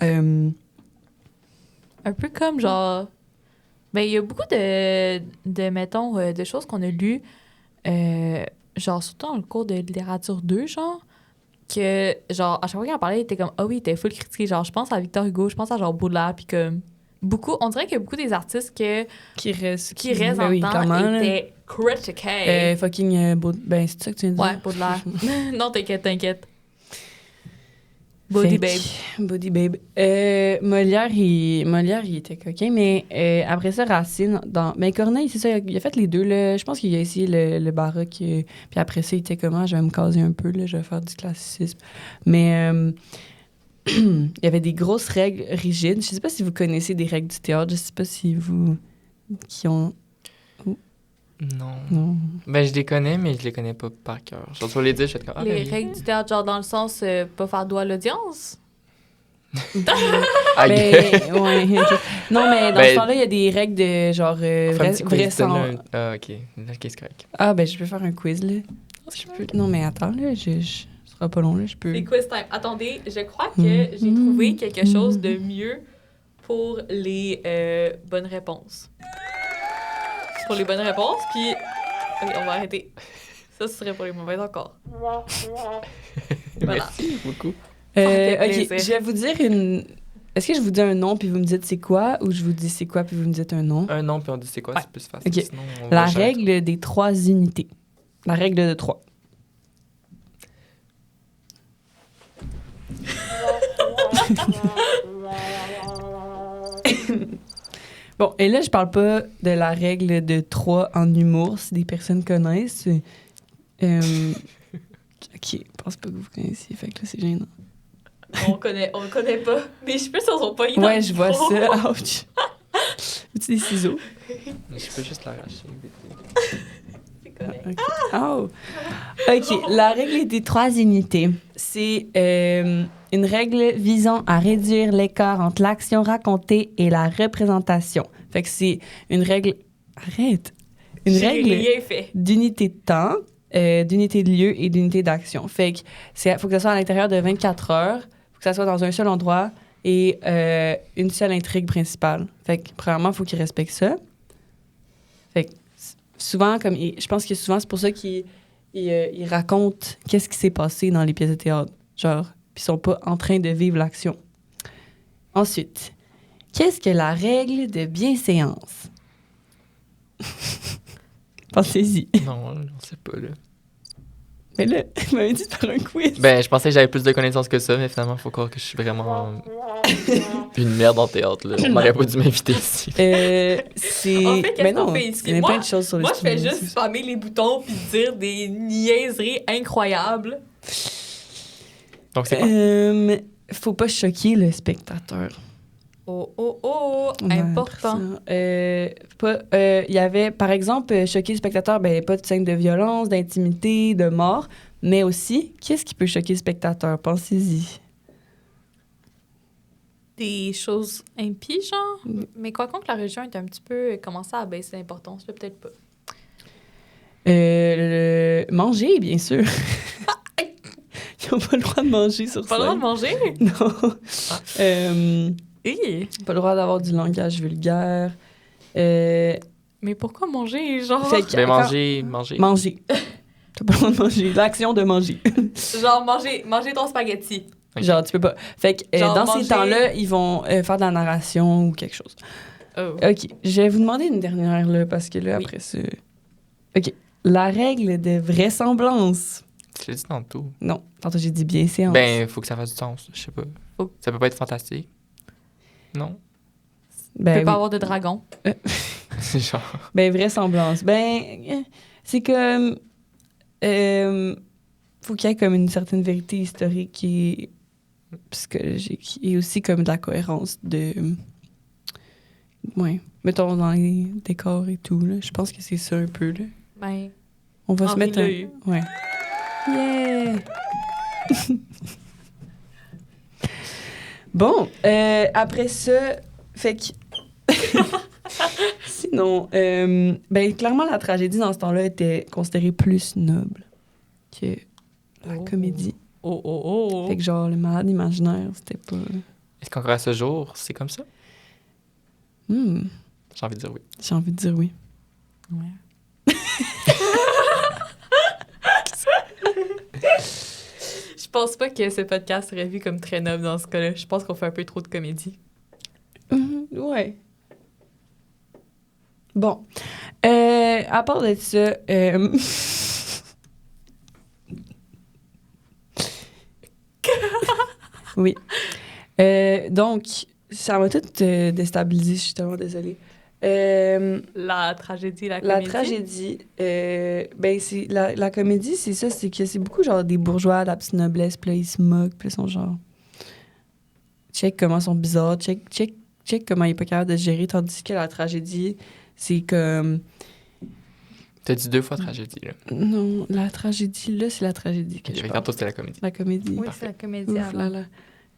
Un peu comme, genre... Ben, il y a beaucoup mettons, de choses qu'on a lues, genre, surtout dans le cours de littérature 2, genre, que, genre, à chaque fois qu'il en parlait, il était comme, ah oui, il était full critiqué. Genre, je pense à Victor Hugo, je pense à, genre, Baudelaire, puis comme... Beaucoup, on dirait qu'il y a beaucoup des artistes Qui restent en oui, temps clairement, étaient critiqués. fucking... ben, c'est ça que tu viens de dire? Ouais, Baudelaire. Non, t'inquiète. Body Babe. Body Babe. Molière, il était coquin, mais après ça, Racine, ben Corneille, c'est ça, il a fait les deux, là. Je pense qu'il a essayé le baroque, puis après ça, il était comment, je vais me caser un peu, là, je vais faire du classicisme. Mais il y avait des grosses règles rigides. Je sais pas si vous connaissez des règles du théâtre, je sais pas si vous... qui ont... Non. Ben, je les connais, mais je les connais pas par cœur. Genre, tu vas les dire, je vais être comme... Les règles du théâtre, genre, dans le sens, pas faire doigt à l'audience? Ben, ouais, ok. Non, mais dans ce temps-là, il y a des règles de genre vraisemblance. Ah, ok. Ok, c'est correct. Ah, ben, je peux faire un quiz, là. Non, mais attends, là, ce sera pas long, là, je peux... C'est quiz time. Attendez, je crois que j'ai trouvé quelque chose de mieux pour les bonnes réponses. Pour les bonnes réponses, puis... Ok, on va arrêter. Ça, ce serait pour les mauvaises encore. Voilà. Merci beaucoup. OK, je vais vous dire une... Est-ce que je vous dis un nom, puis vous me dites c'est quoi, ou je vous dis c'est quoi, puis vous me dites un nom? Un nom, puis on dit c'est quoi, ouais. C'est plus facile. OK. Sinon, on La va règle des 3 unités. La règle de 3. Bon, et là, je parle pas de la règle de 3 en humour, si des personnes connaissent. OK, je pense pas que vous connaissiez, fait que là, c'est gênant. On le connaît pas, mais je sais pas si on sont pas identiques. Ouais, je vois ça. Ouch. As-tu des ciseaux? Je peux juste l'arracher. C'est correct. Okay. Oh. OK, la règle des 3 unités. C'est une règle visant à réduire l'écart entre l'action racontée et la représentation. Fait que c'est une règle... Arrête! Une J'ai règle rien fait. d'unité de temps, d'unité de lieu et d'unité d'action. Fait que faut que ça soit à l'intérieur de 24 heures, faut que ça soit dans un seul endroit et une seule intrigue principale. Fait que, premièrement, il faut qu'ils respectent ça. Fait que, souvent, je pense que souvent, c'est pour ça qu'ils racontent qu'est-ce qui s'est passé dans les pièces de théâtre. Genre, puis ils sont pas en train de vivre l'action. Ensuite, qu'est-ce que la règle de bienséance? Pensez-y. Non, on sait pas, là. Mais là, il m'avait dit de faire un quiz. Ben, je pensais que j'avais plus de connaissances que ça, mais finalement, il faut croire que je suis vraiment une merde en théâtre, là. On n'aurait pas dû m'inviter ici. C'est... En fait, qu'est-ce qu'on fait il ici? y a plein de choses sur le Moi, je fais studio. juste spammer les boutons puis dire des niaiseries incroyables. Donc, c'est quoi? Faut pas choquer le spectateur. Oh, On a important. appris ça. Il y avait, par exemple, choquer le spectateur, ben, pas de scène de violence, d'intimité, de mort, mais aussi, qu'est-ce qui peut choquer le spectateur? Pensez-y. Des choses impies, genre. Mais quoi qu'on que la religion est un petit peu commencé à baisser d'importance, là, peut-être pas. Manger, bien sûr. Ils n'ont pas le droit de manger sur scène. Pas le droit de manger? Non. Pas le droit d'avoir du langage vulgaire. Mais pourquoi manger, genre? Fait que- Ben, manger. Manger. T'as pas le droit de manger. L'action de manger. Genre, manger ton spaghetti. Ok. Genre, tu peux pas. Fait que Genre dans manger- ces temps-là, ils vont faire de la narration ou quelque chose. Oh. OK. Je vais vous demander une dernière, là, parce que là, Oui. après ça... OK. La règle de vraisemblance. Tu l'as dit tantôt. Non. Tantôt, j'ai dit bienséance. Ben, faut que ça fasse du sens. Je sais pas. Ça peut pas être fantastique. Non? Ben, peut oui. pas avoir de dragon. C'est genre. Ben, vraisemblance. Ben, c'est comme... faut qu'il y ait comme une certaine vérité historique et psychologique et aussi comme de la cohérence de... Ouais. Mettons dans les décors et tout, là. Je pense que c'est ça un peu, là. Ben, On va se Henri mettre l'a un... eu. Ouais. Yeah! Bon, après ça, fait que... Sinon, ben, clairement, la tragédie dans ce temps-là était considérée plus noble que la comédie. Oh. Fait que genre, le malade imaginaire, c'était pas... Est-ce qu'encore à ce jour, c'est comme ça? J'ai envie de dire oui. J'ai envie de dire oui. Ouais. Je pense pas que ce podcast serait vu comme très noble dans ce cas-là. Je pense qu'on fait un peu trop de comédie. Ouais. Bon. À part de ça... oui. Donc, ça m'a tout déstabilisé, je suis tellement désolée. La tragédie, la La comédie. tragédie, ben, c'est, la comédie, c'est ça, c'est que c'est beaucoup genre des bourgeois, la petite noblesse, puis là, ils se moquent, puis là, ils sont genre... Check comment ils sont bizarres, check comment ils sont pas capables de se gérer, tandis que la tragédie, c'est comme... T'as dit 2 fois tragédie, là. Non, la tragédie, là, c'est la tragédie que je parle. Tantôt, c'était la comédie. La comédie. Oui, Parfait. c'est la comédie. Ouf, avant. là,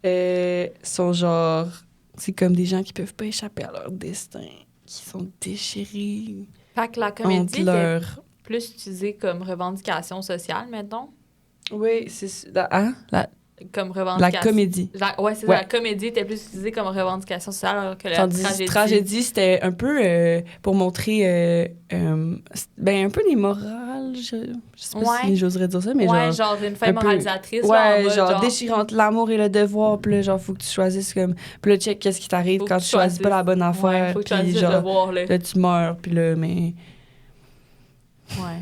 là. Sont genre... C'est comme des gens qui peuvent pas échapper à leur destin, qui sont déchirés Fait que la entre comédie était leur... plus utilisée comme revendication sociale, mettons. Oui, c'est... La Comme revendication. comédie. Ouais, c'est ça. Ouais. La comédie était plus utilisée comme revendication sociale alors que la Tandis que tragédie, c'était un peu pour montrer ben, un peu des morales. Je sais pas Ouais. si j'oserais dire ça, mais ouais, genre... genre une fin un peu- moralisatrice. là, en Ouais, mode, genre déchirante, l'amour et le devoir, puis là, genre, faut que tu choisisses comme... Puis là, check qu'est-ce qui t'arrive Faut quand que tu tu choisis pas la bonne Ouais, affaire, faut que tu puis choisisses le genre, devoir, là. là, tu meurs, puis là, mais... Ouais.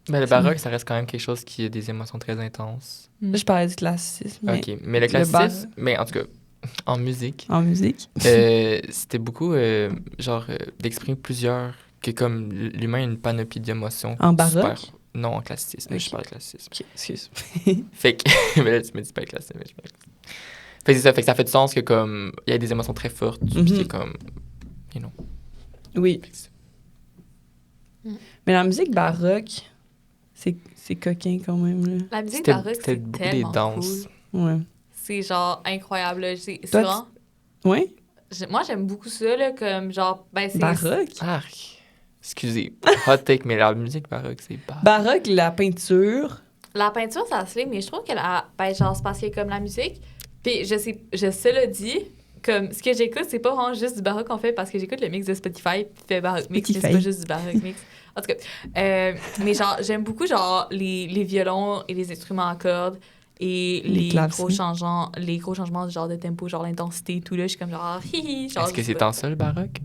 Mais le baroque, ça reste quand même quelque chose qui a des émotions très intenses. Là, je parlais du classicisme, mais OK. Mais le classicisme, mais en tout cas, en musique, en musique. c'était beaucoup, d'exprimer plusieurs... Que comme l'humain a une panoplie d'émotions. En baroque? super- Non, en classicisme. Ok. Je parle de classicisme. OK, excuse. Fait que... mais là, tu me dis pas classicisme, mais je parle de classicisme. Fait que c'est ça. Fait que ça fait du sens que comme... Il y a des émotions très fortes, puis qui est comme... You know. Oui. Fait que c'est- Mais la musique baroque, c'est coquin quand même, là. La musique C'était baroque, c'était c'est beaucoup des tellement danses. cool. Ouais. C'est genre incroyable. là. C'est Toi, souvent... Ouais? Moi, j'aime beaucoup ça, là, comme genre... Ben, c'est... Baroque? Arc. Excusez. Hot take, mais la musique baroque, c'est pas... Baroque, la peinture... La peinture, ça se fait, mais je trouve que ben, genre, c'est parce qu'il y a comme la musique. Puis je cela dit, comme, ce que j'écoute, c'est pas vraiment juste du baroque, en fait, parce que j'écoute le mix de Spotify, puis fait baroque mix, mais c'est Spotify. pas juste du baroque mix. En tout cas, mais genre, j'aime beaucoup, genre, les violons et les instruments à cordes et Les clavecins. les gros changements de genre de tempo, genre l'intensité et tout, là. Je suis comme genre, hihi, genre... Est-ce que je sais c'est pas. en ça, le baroque?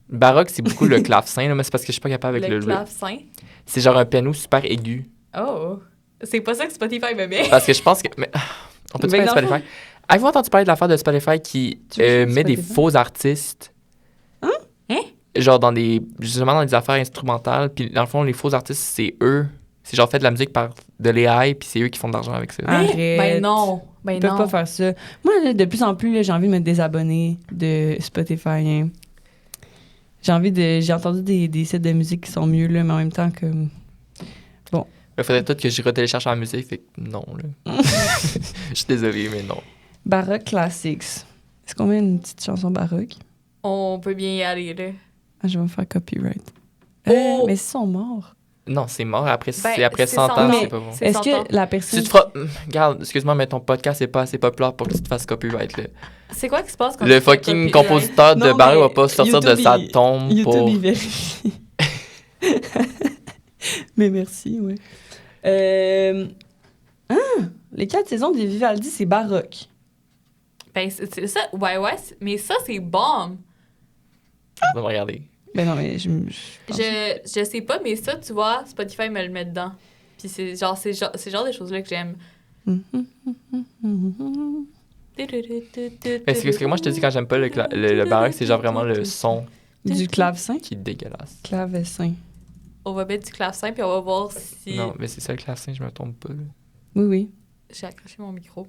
Le baroque, c'est beaucoup le clavecin, là, mais c'est parce que je suis pas capable avec Le le... clavecin. C'est genre un piano super aigu. Oh! C'est pas ça que Spotify me met. Parce que je pense que... Mais, on peut Mais parler de dans le Spotify? Avez-vous entendu parler de l'affaire de Spotify qui Tu veux met des Spotify? faux artistes? Hein? Genre justement dans des affaires instrumentales. Puis dans le fond, les faux artistes, c'est eux. C'est genre fait de la musique par de l'AI, puis c'est eux qui font de l'argent avec ça. Arrête. Ben non! Ben Ils peuvent non. pas faire ça. Moi, là, de plus en plus, là, j'ai envie de me désabonner de Spotify. Hein. J'ai entendu des sites de musique qui sont mieux, là, mais en même temps que... Il faudrait peut-être que je retélécharge la musique, fait que non, là. Je suis désolé, mais non. Baroque Classics. Est-ce qu'on met une petite chanson baroque? On peut bien y aller, là. Ah, je vais me faire copyright. Oh! Mais ils sont morts. Non, c'est mort. Après, Ben, c'est après c'est 100 ans, mais- c'est pas bon. C'est Est-ce 100 ans. que la Si personne... tu te feras... Regarde, excuse-moi, mais ton podcast n'est pas assez populaire pour que tu te fasses copyright, là. C'est quoi qui se passe quand Le tu fais fucking copyright? compositeur de Non, Barry mais va pas sortir de YouTube, sa il- tombe YouTube, pour... il vérifie. Mais merci, oui. Les 4 saisons de Vivaldi, c'est baroque. Ben, c'est ça. Ouais, mais ça, c'est bombe. On va me regarder. Ben non, mais je pense- Je sais pas, mais ça, tu vois, Spotify me le met dedans. Puis c'est genre des choses-là que j'aime. Mais c'est ce que moi, je te dis quand j'aime pas le baroque, c'est genre vraiment le son Du clavecin? qui est dégueulasse. Clavecin. On va mettre du clavecin, puis on va voir si... Non, mais c'est ça le clavecin, je me trompe pas, là. Oui, oui. J'ai accroché mon micro.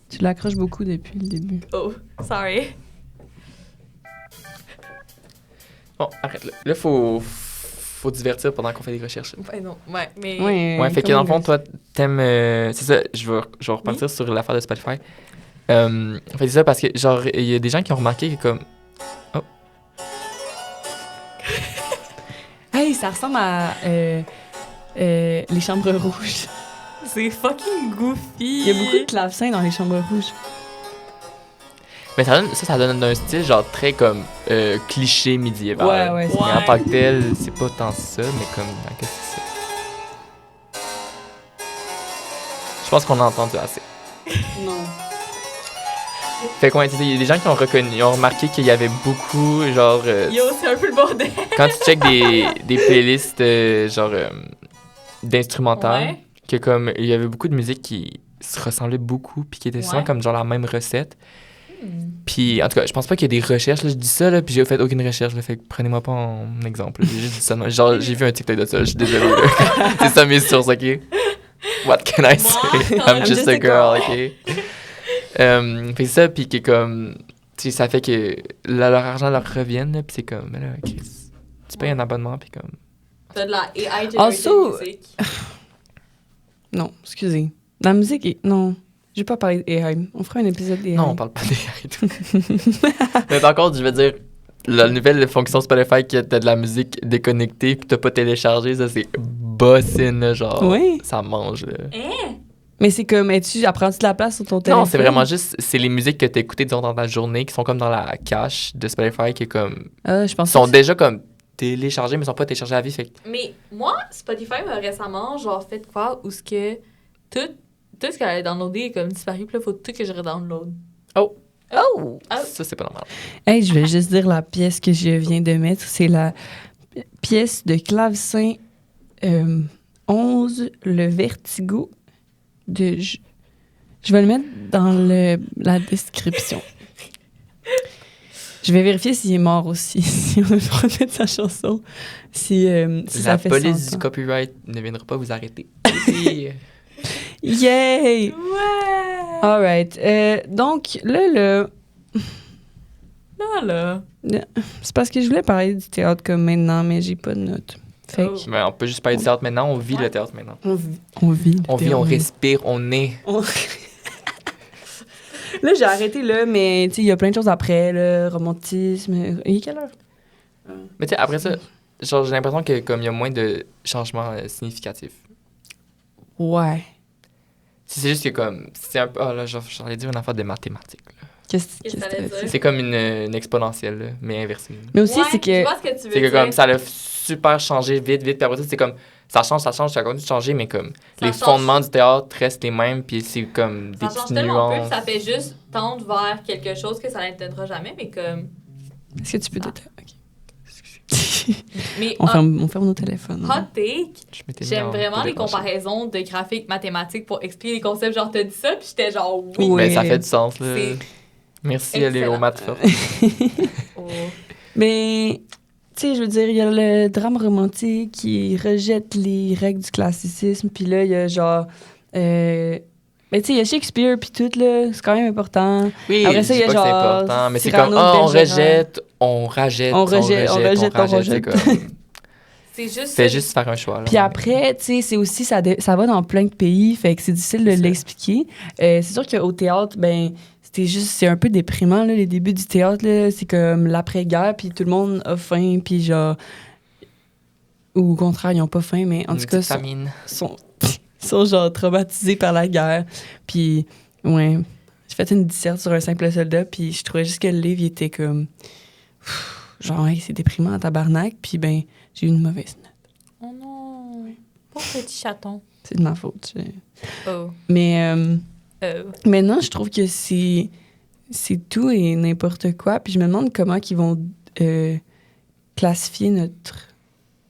Tu l'accroches beaucoup depuis le début. Oh, sorry. Bon, arrête, là. Là, faut faut divertir pendant qu'on fait des recherches. Ouais, non. Ouais, mais... Ouais, fait que dans le fond, toi, t'aimes... c'est ça, je vais repartir sur l'affaire de Spotify. Fait c'est ça parce que, genre, il y a des gens qui ont remarqué que comme... Oh. Hey, ça ressemble à les chambres rouges. C'est fucking goofy. Il y a beaucoup de clavecins dans les chambres rouges. Mais ça donne un style, genre, très comme cliché médiéval. Ouais, c'est Mais en vrai. tant que tel, c'est pas tant ça, mais comme... qu'est-ce que c'est ça? Je pense qu'on a entendu assez. Non. Fait qu'on il y a des gens qui ont remarqué qu'il y avait beaucoup, genre... Yo, c'est un peu le bordel. quand tu checkes des playlists, genre, d'instrumentales, Ouais. que comme, il y avait beaucoup de musique qui se ressemblaient beaucoup, puis qui étaient souvent Ouais. comme, genre, la même recette. Puis, en tout cas, je pense pas qu'il y ait des recherches, là, je dis ça, là, puis j'ai fait aucune recherche, là, fait que prenez-moi pas en exemple, là, j'ai juste dit ça, genre, j'ai vu un TikTok de ça, je suis désolé, là. C'est ça mes sources, OK? What can I say? Moi, I'm just a girl, OK? Fait ça, puis que comme, tu sais, ça fait que leur argent leur revienne, là, puis c'est comme, là, Chris, tu payes un abonnement, puis comme... T'as de la AI Also- musique. Non, excusez. La musique est... Non, je vais pas parler d'AI. On fera un épisode d'AI. Non, on parle pas des et tout. Mais par contre, je veux dire, la nouvelle fonction Spotify qui t'as de la musique déconnectée puis t'as pas téléchargé, ça c'est bossine, là, genre. Oui. Ça mange, là. Hein? Mais c'est comme, apprends-tu de la place sur ton téléphone? Non, c'est vraiment juste, c'est les musiques que t'as écoutées disons, dans ta journée qui sont comme dans la cache de Spotify qui est comme, Ah, je pense sont que déjà comme téléchargées mais sont pas téléchargées à vie, fait que Mais moi, Spotify m'a récemment genre fait quoi où ce que tout ce qu'elle a downloadé est comme disparu, puis là, faut tout que je redownload. Oh! ça c'est pas normal. Hey, je vais juste dire la pièce que je viens de mettre. C'est la pièce de clavecin 11, le Vertigo de... Je vais le mettre dans la description. Je vais vérifier s'il est mort aussi, si on veut pas mettre sa chanson. Si La ça fait police 100 du ans. copyright ne viendra pas vous arrêter. Et, Yay! Ouais! All right. Donc, là, Là. c'est parce que je voulais parler du théâtre comme maintenant, mais j'ai pas de notes. Fait que Oh. ben, on peut juste parler du théâtre maintenant, on vit le théâtre maintenant. on vit. On vit, le On vit, théâtre. on respire, on est. Là, j'ai arrêté là, mais tu sais, il y a plein de choses après, le romantisme. Il est quelle heure? Mais tu sais, après ça, genre, j'ai l'impression que comme il y a moins de changements significatifs. Ouais. C'est juste que comme, c'est un peu, oh là, j'allais dire une affaire de mathématiques. Là. Qu'est-ce Qu'est-ce que que t'allais t'as dire? C'est comme une exponentielle, là, mais inversée. là. Mais aussi, Ouais, c'est que. Je vois ce que tu veux C'est que dire. comme, ça a super changé vite, puis après ça, c'est comme, ça change, ça continue de changer, mais comme, Ça les change. fondements du théâtre restent les mêmes, puis c'est comme des Ça change petites tellement peu que nuances. ça fait juste tendre vers quelque chose que ça n'atteindra jamais, mais comme... Est-ce que tu peux Ah. te. Ok. Mais on ferme nos téléphones. hot take, Je m'étais mis j'aime en vraiment les débranché. comparaisons de graphiques mathématiques pour expliquer les concepts. Genre, t'as dit ça, puis j'étais genre, oui. Oui. Ben, ça fait du sens, là. C'est- Merci, excellent. aller au maths fort. Oh. Mais, tu sais, je veux dire, il y a le drame romantique qui rejette les règles du classicisme, puis là, il y a genre. Mais tu sais, il y a Shakespeare, puis tout, là, c'est quand même important. Oui, Après ça, je il y dis a pas que c'est genre important, mais c'est Cyrano comme, de on Bergerac. rejette, on rajette, On rejette, c'est comme, C'est juste... fais juste faire un choix, là. Puis après, tu sais, c'est aussi, ça va dans plein de pays, fait que c'est difficile de C'est ça. l'expliquer. C'est sûr qu'au théâtre, ben, c'est un peu déprimant, là, les débuts du théâtre, là. C'est comme l'après-guerre, puis tout le monde a faim, puis genre... Ou au contraire, ils n'ont pas faim, mais en tout cas, sont genre traumatisés par la guerre. Puis, ouais, j'ai fait une disserte sur un simple soldat, puis je trouvais juste que le livre, il était comme... Genre, hey, c'est déprimant, tabarnak, puis ben, j'ai eu une mauvaise note. Oh non, pauvre petit chaton. C'est de ma faute. Oh. Mais Oh. maintenant, je trouve que c'est tout et n'importe quoi. Puis je me demande comment ils vont classifier notre...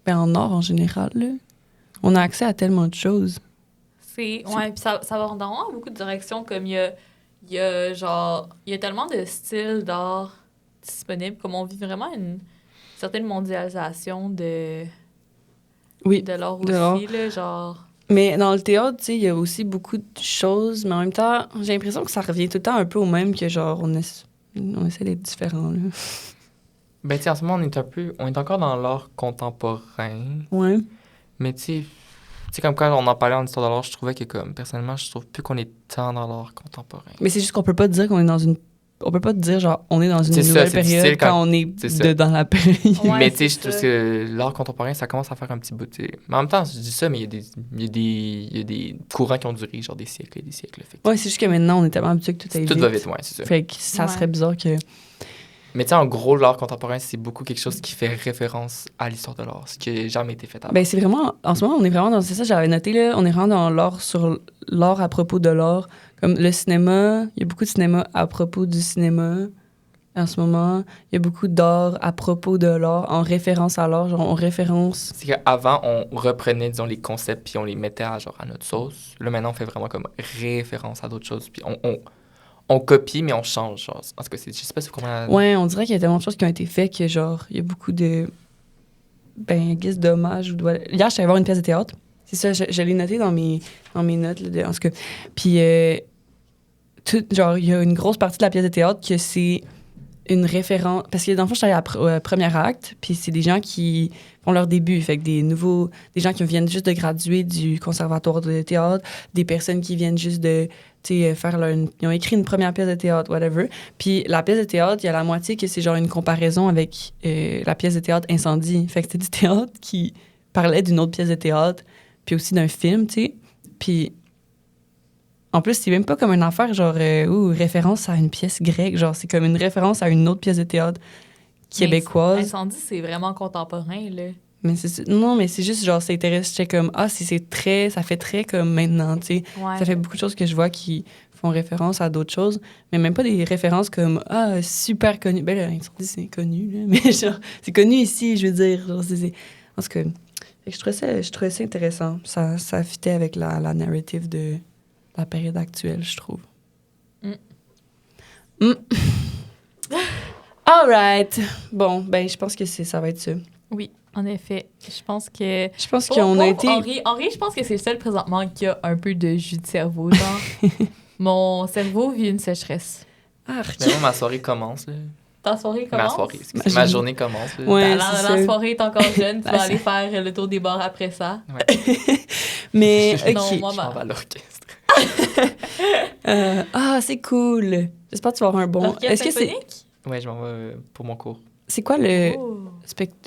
Ben, en art en général, là. On a accès à tellement de choses. Ouais, puis ça va dans beaucoup de directions, comme il y a genre, il y a tellement de styles d'art disponibles, comme on vit vraiment une certaine mondialisation de Oui, l'art de l'art. aussi, là, genre... Mais dans le théâtre, tu sais, il y a aussi beaucoup de choses, mais en même temps, j'ai l'impression que ça revient tout le temps un peu au même que genre, on essaie d'être différent, là. Ben, tu sais, en ce moment, on est encore dans l'art contemporain. Ouais. Mais tu sais, comme quand on en parlait en histoire de l'art, je trouvais que, comme, personnellement, je trouve plus qu'on est tant dans l'art contemporain. Mais c'est juste qu'on peut pas dire qu'on est dans une... On peut pas dire, genre, on est dans une C'est ça, nouvelle c'est période difficile quand on est, dans la période. Ouais, mais tu sais, c'est je trouve ça. que l'art contemporain, ça commence à faire un petit bout, tu sais. Mais en même temps, je dis ça, mais il y a des courants qui ont duré, genre, des siècles et des siècles. Fait que Ouais, c'est juste que maintenant, on est tellement habitué que tout aille tout vite. va vite, ouais, c'est ça. Fait que ça Ouais. serait bizarre que... Mais tu sais, en gros, l'art contemporain, c'est beaucoup quelque chose qui fait référence à l'histoire de l'art, ce qui n'a jamais été fait avant. Ben, c'est vraiment... En ce moment, on est vraiment dans... C'est ça, j'avais noté, là. On est vraiment dans l'art sur l'art à propos de l'art. Comme le cinéma, il y a beaucoup de cinéma à propos du cinéma. En ce moment, il y a beaucoup d'art à propos de l'art, en référence à l'art. Genre, on référence... C'est qu'avant, on reprenait, disons, les concepts puis on les mettait à, genre, à notre sauce. Là, maintenant, on fait vraiment comme référence à d'autres choses. Puis on copie, mais on change. Genre. En tout cas, je sais pas si vous comprenez. Ouais, on dirait qu'il y a tellement de choses qui ont été faites que, genre, il y a beaucoup de... Ben, guise d'hommage. Hier, je suis allée voir une pièce de théâtre. C'est ça, je l'ai noté dans mes notes, là, en tout cas. Puis, genre, il y a une grosse partie de la pièce de théâtre que c'est une référence... Parce que, dans le fond, je suis allée au premier acte, puis c'est des gens qui font leur début. Fait que des gens qui viennent juste de graduer du conservatoire de théâtre, des personnes qui viennent juste de, tu sais, ils ont écrit une première pièce de théâtre, whatever. Puis la pièce de théâtre, il y a la moitié que c'est genre une comparaison avec la pièce de théâtre Incendie. Fait que c'était du théâtre qui parlait d'une autre pièce de théâtre, puis aussi d'un film, tu sais. Puis en plus, c'est même pas comme une affaire genre référence à une pièce grecque, genre c'est comme une référence à une autre pièce de théâtre québécoise. Incendie, c'est vraiment contemporain, là. Mais non, mais c'est juste genre c'est intéressant, j'étais comme ça fait très comme maintenant, tu sais. Ouais. Ça fait beaucoup de choses que je vois qui font référence à d'autres choses, mais même pas des références comme super connu. Ben là, Incendie, c'est connu là, mais genre c'est connu ici, je veux dire, genre en tout cas, fait que je trouvais ça intéressant. Ça fitait avec la narrative de la période actuelle, je trouve. All right. Bon, ben je pense que ça va être ça. Oui, en effet. Je pense que... Je pense qu'on a été... Henri, je pense que c'est le seul présentement qui a un peu de jus de cerveau, genre. Mon cerveau vit une sécheresse. Arc. Mais moi, ma soirée commence. Là. Ta soirée commence? Ma soirée, excusez. Ma journée commence. Là. Ouais, La soirée est encore jeune, tu vas Ben, aller faire le tour des bars après ça. Ouais. Mais, OK. Non, moi, Je m'en vais à l'orchestre. C'est cool. J'espère que tu vas avoir un bon... L'orchestre symphonique? Ouais, je m'en vais pour mon cours. C'est quoi le... Oh.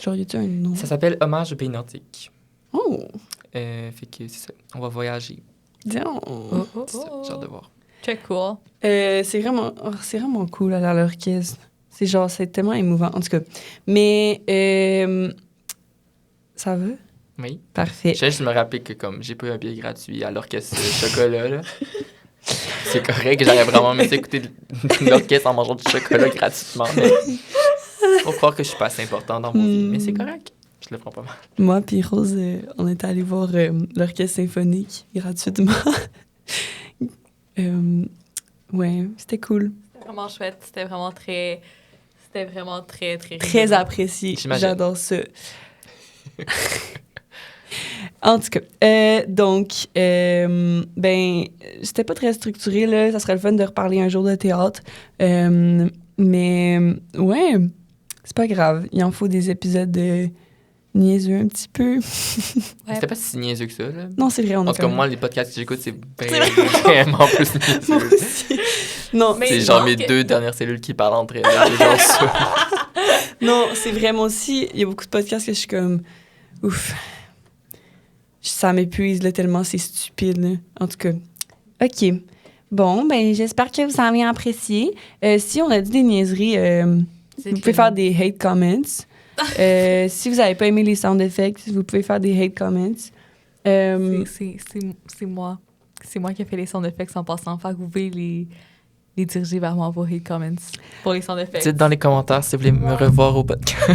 Genre, y a-tu un nom? Ça s'appelle Hommage au pays nordique. Oh! Fait que c'est ça. On va voyager. Disons. C'est ça, j'ai hâte de voir. Très cool. C'est vraiment cool aller à l'orchestre. C'est tellement émouvant, en tout cas. Mais, ça va? Oui. Parfait. Je me rappeler que comme j'ai pas eu un billet gratuit à l'orchestre chocolat, là. C'est correct, j'aurais vraiment aimé écouter de l'orchestre en mangeant du chocolat gratuitement. Mais faut croire que je suis pas assez important dans mon vie, mais c'est correct. Je le prends pas mal. Moi puis Rose, on était allés voir l'orchestre symphonique gratuitement. Ouais, c'était cool. C'était vraiment chouette. C'était vraiment très, très... Très apprécié. J'imagine. J'adore ça. En tout cas, donc, ben, c'était pas très structuré, là. Ça serait le fun de reparler un jour de théâtre. Mais, ouais, c'est pas grave. Il en faut des épisodes niaiseux un petit peu. Ouais. C'était pas si niaiseux que ça, là. Non, c'est vrai, on En a tout cas, quand même... moi, les podcasts que j'écoute, c'est vraiment plus Moi niaiseux. aussi. Non, Mais C'est je genre pense mes que- 2 dernières cellules qui parlent entre elles. là, c'est genre ça. non, c'est vraiment aussi... Il y a beaucoup de podcasts que je suis comme... Ouf. Ça m'épuise, là, tellement c'est stupide, là. En tout cas, OK. Bon, ben, j'espère que vous en avez apprécié. Si on a dit des niaiseries, vous pouvez faire des hate comments. Si vous n'avez pas aimé les sound effects, vous pouvez faire des hate comments. C'est moi. C'est moi qui ai fait les sound effects en passant. Fait que vous pouvez les diriger vers moi, vos hate comments pour les sound effects. Dites dans les commentaires si vous voulez me revoir au podcast.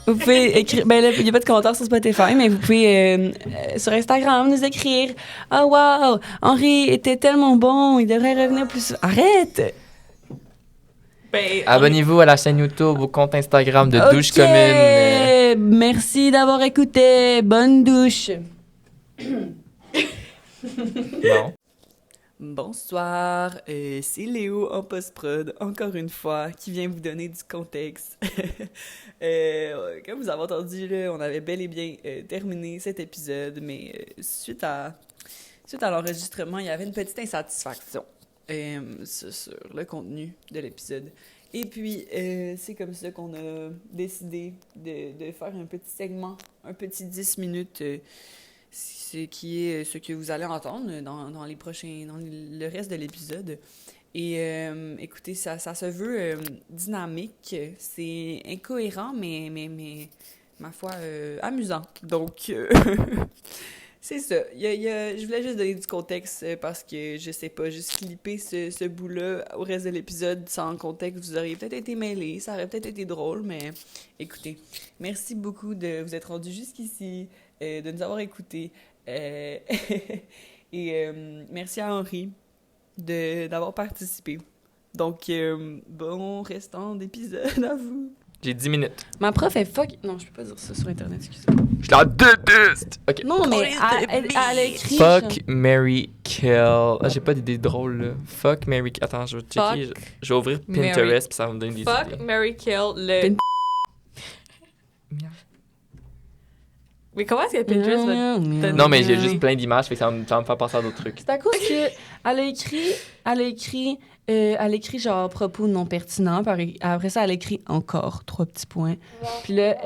Vous pouvez écrire... Ben là, il n'y a pas de commentaires sur Spotify, mais vous pouvez sur Instagram nous écrire « Oh wow, Henri était tellement bon, il devrait revenir plus souvent. » Arrête! Ben, Abonnez-vous à la chaîne YouTube, au compte Instagram de Douche OK. Commune. Merci d'avoir écouté. Bonne douche. Bon. Bonsoir, c'est Léo en post-prod, encore une fois, qui vient vous donner du contexte. Comme vous avez entendu, là, on avait bel et bien terminé cet épisode, mais suite à l'enregistrement, il y avait une petite insatisfaction sur le contenu de l'épisode. Et puis, c'est comme ça qu'on a décidé de faire un petit segment, un petit 10 minutes, ce qui est ce que vous allez entendre dans le reste de l'épisode. Et écoutez, ça se veut dynamique, c'est incohérent, mais ma foi, amusant. Donc, c'est ça. Je voulais juste donner du contexte parce que, je sais pas, juste clipper ce bout-là au reste de l'épisode sans contexte, vous auriez peut-être été mêlés, ça aurait peut-être été drôle, mais écoutez, merci beaucoup de vous être rendus jusqu'ici, de nous avoir écoutés. Et merci à Henri d'avoir participé. Donc, bon restant d'épisode à vous. J'ai 10 minutes. Ma prof est fuck... Non, je peux pas dire ça sur Internet, excusez-moi. Je la déteste! OK. Non, mais elle a écrit... Fuck, Mary kill. Ah, j'ai pas d'idée drôle, là. Fuck, Mary... Attends, je vais checker. Je vais ouvrir Pinterest, puis ça va me donner des idées. Fuck, Mary kill, le... Mais comment est-ce que Pinterest va... Non, mais j'ai juste plein d'images, fait que ça va me faire penser à d'autres trucs. C'est à cause que elle a écrit genre propos non pertinents, puis après ça, elle a écrit encore 3 petits points. Puis là,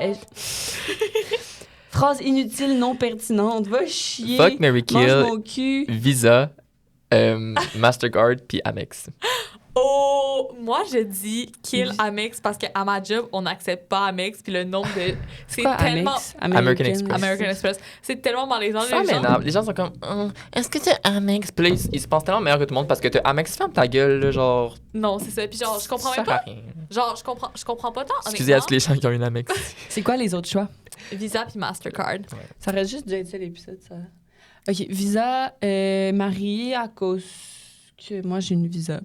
phrase inutile, non pertinente, va chier. Fuck, Mary mange kill, mon cul. Visa, Mastercard, puis Amex. Oh, moi je dis kill Amex parce qu'à ma job, on n'accepte pas Amex, puis le nombre de... C'est quoi, tellement... American Express. American Express. C'est tellement malaisant, Ça m'énerve. Les gens sont comme, est-ce que t'as Amex? Puis là, ils se pensent tellement meilleurs que tout le monde parce que t'as Amex, ferme ta gueule, là, genre. Non, c'est ça. Puis genre, je comprends ça même sert à pas. rien. Genre, je comprends pas tant. Excusez à honnêtement. tous les gens qui ont une Amex. C'est quoi les autres choix? Visa puis Mastercard. Ça aurait juste dû être ça, l'épisode, ça. OK, Visa, mariée à cause que moi, j'ai une Visa.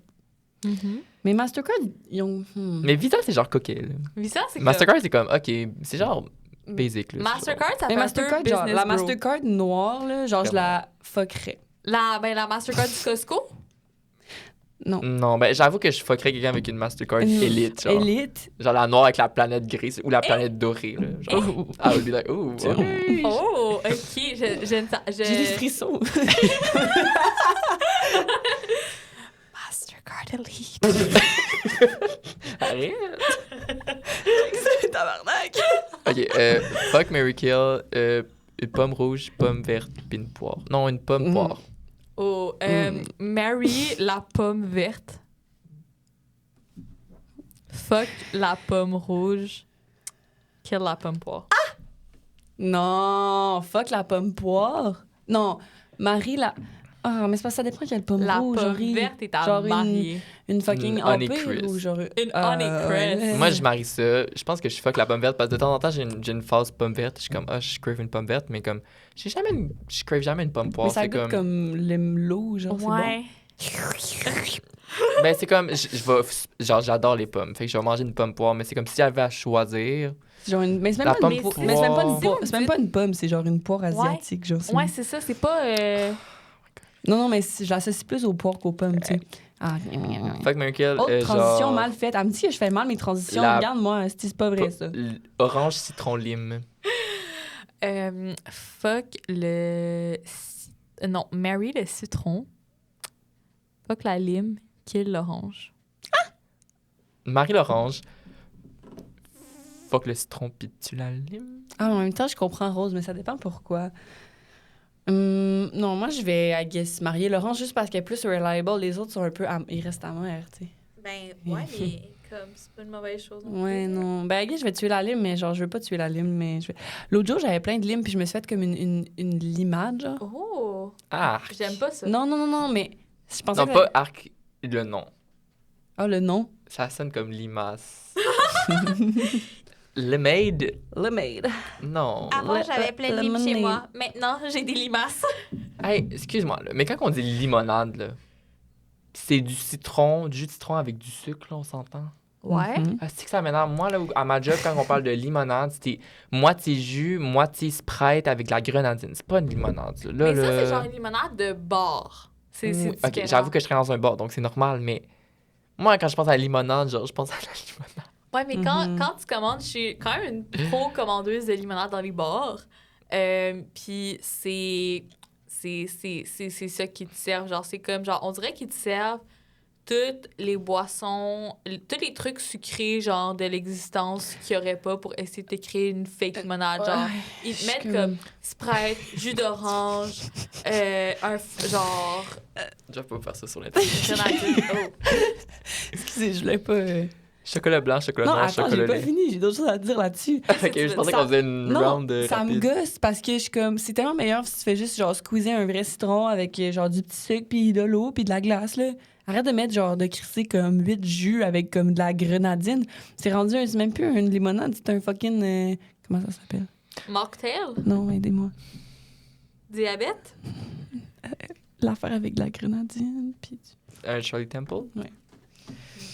Mais Mastercard, ils ont... Mais Visa, c'est genre coquet, là. Visa, c'est Mastercard, c'est comme, OK, c'est genre basic, là. Mastercard, ça fait Mais un Mastercard, peu genre, business la bro. Mastercard noire, là, genre, je la fuckerais. La Mastercard du Costco? Non. Non, ben j'avoue que je fuckerais quelqu'un avec une Mastercard Elite, genre. Élite. Genre la noire avec la planète grise ou la planète dorée, là. Genre, I would be like, ooh, okay. Oh, OK. J'ai des frissons. Mastercard Elite. Arrête. C'est tabarnak. OK, fuck, Mary kill, une pomme rouge, pomme verte, puis une poire. Non, une pomme poire. Oh, Mary, la pomme verte. Fuck la pomme rouge. Kill la pomme poire. Non, fuck la pomme poire. Non, Marie, la... Ah, mais c'est parce que ça dépend quelle pomme La rouge. pomme genre, verte est à genre marier. une fucking Une Honey empire Crisp. ou genre... Une Honey Crisp. Moi, je marie ça. Je pense que je fuck la pomme verte parce que de temps en temps, j'ai une phase pomme verte. Je suis comme, je crave une pomme verte, mais comme, je crave jamais une pomme poire. Mais ça C'est goûte comme l'eau, genre, Ouais. Ben, c'est comme, genre, j'adore les pommes. Fait que je vais manger une pomme poire, mais c'est comme si j'avais à choisir. c'est bon. Genre mais c'est même, La pas une pomme mais c'est même pas une poire. poire. C'est même pas une pomme, c'est genre une poire asiatique, genre. Ouais, c'est ça. C'est pas... Non, mais je l'associe plus aux poires qu'aux pommes, tu sais. Ah, Fuck, Mary kill, autre transition genre, mal faite. Elle me dit que je fais mal mes transitions. La- Regarde-moi, c'est pas vrai, ça. Orange, citron, lime. Fuck le... Non, Mary le citron. Fuck la lime. Kill l'orange. Marie l'orange. Fuck le citron, pis tu la lime. Ah, en même temps, je comprends Rose, mais ça dépend pourquoi. Non, moi, je vais, I guess, marier Laurence juste parce qu'elle est plus reliable. Les autres sont un peu... ils restent amers, tu sais. Ben, ouais, mais comme, c'est pas une mauvaise chose. Ouais, non. Ben, I guess, je vais tuer la lime, mais genre, je veux pas tuer la lime, mais je vais... L'autre jour, j'avais plein de limes, puis je me suis fait comme une limade, genre. Oh! Ah! J'aime pas ça. Non, mais je pensais Non, que... pas arc, le nom. Ah, le nom? Ça sonne comme limace. Lemonade? Lemonade. Non. Avant, j'avais plein de limes chez lemonade. moi. Maintenant, j'ai des limaces. Hey, excuse-moi, là, mais quand on dit limonade, là, c'est du citron, du jus de citron avec du sucre, là, on s'entend? Ouais. Mhm. Ah, c'est que ça m'énerve. Moi, là, à ma job, quand on parle de limonade, c'était moitié jus, moitié Sprite avec de la grenadine. C'est pas une limonade, là. Mais ça, c'est genre une limonade de bar. C'est Ok, différent. j'avoue que je serais dans un bar, donc c'est normal, mais moi, quand je pense à la limonade, genre, je pense à la limonade. Ouais, mais quand tu commandes, je suis quand même une pro-commandeuse de limonade dans les bars. Puis c'est ça qui te servent. Genre, c'est comme, genre, on dirait qu'ils te servent toutes les boissons, tous les trucs sucrés, genre, de l'existence qu'il n'y aurait pas pour essayer de te créer une fake limonade. Genre, ils te mettent comme Sprite, jus d'orange, genre... Je vais pas faire ça sur l'internet. grenadine. Oh. Excusez, je voulais pas. Chocolat blanc, chocolat Non, noir, attends, chocolat j'ai pas lait. fini, j'ai d'autres choses à dire là-dessus. Ok, je pensais qu'on faisait une Non, round ça me rapide. gosse parce que je suis comme, c'est tellement meilleur si tu fais juste genre squeezer un vrai citron avec genre du petit sucre puis de l'eau puis de la glace là. Arrête de mettre genre de crisser comme 8 jus avec comme de la grenadine. C'est rendu c'est même plus une limonade, c'est un fucking comment ça s'appelle? Mocktail? Non, aidez-moi. Diabète? L'affaire avec de la grenadine puis Charlie Temple? Ouais.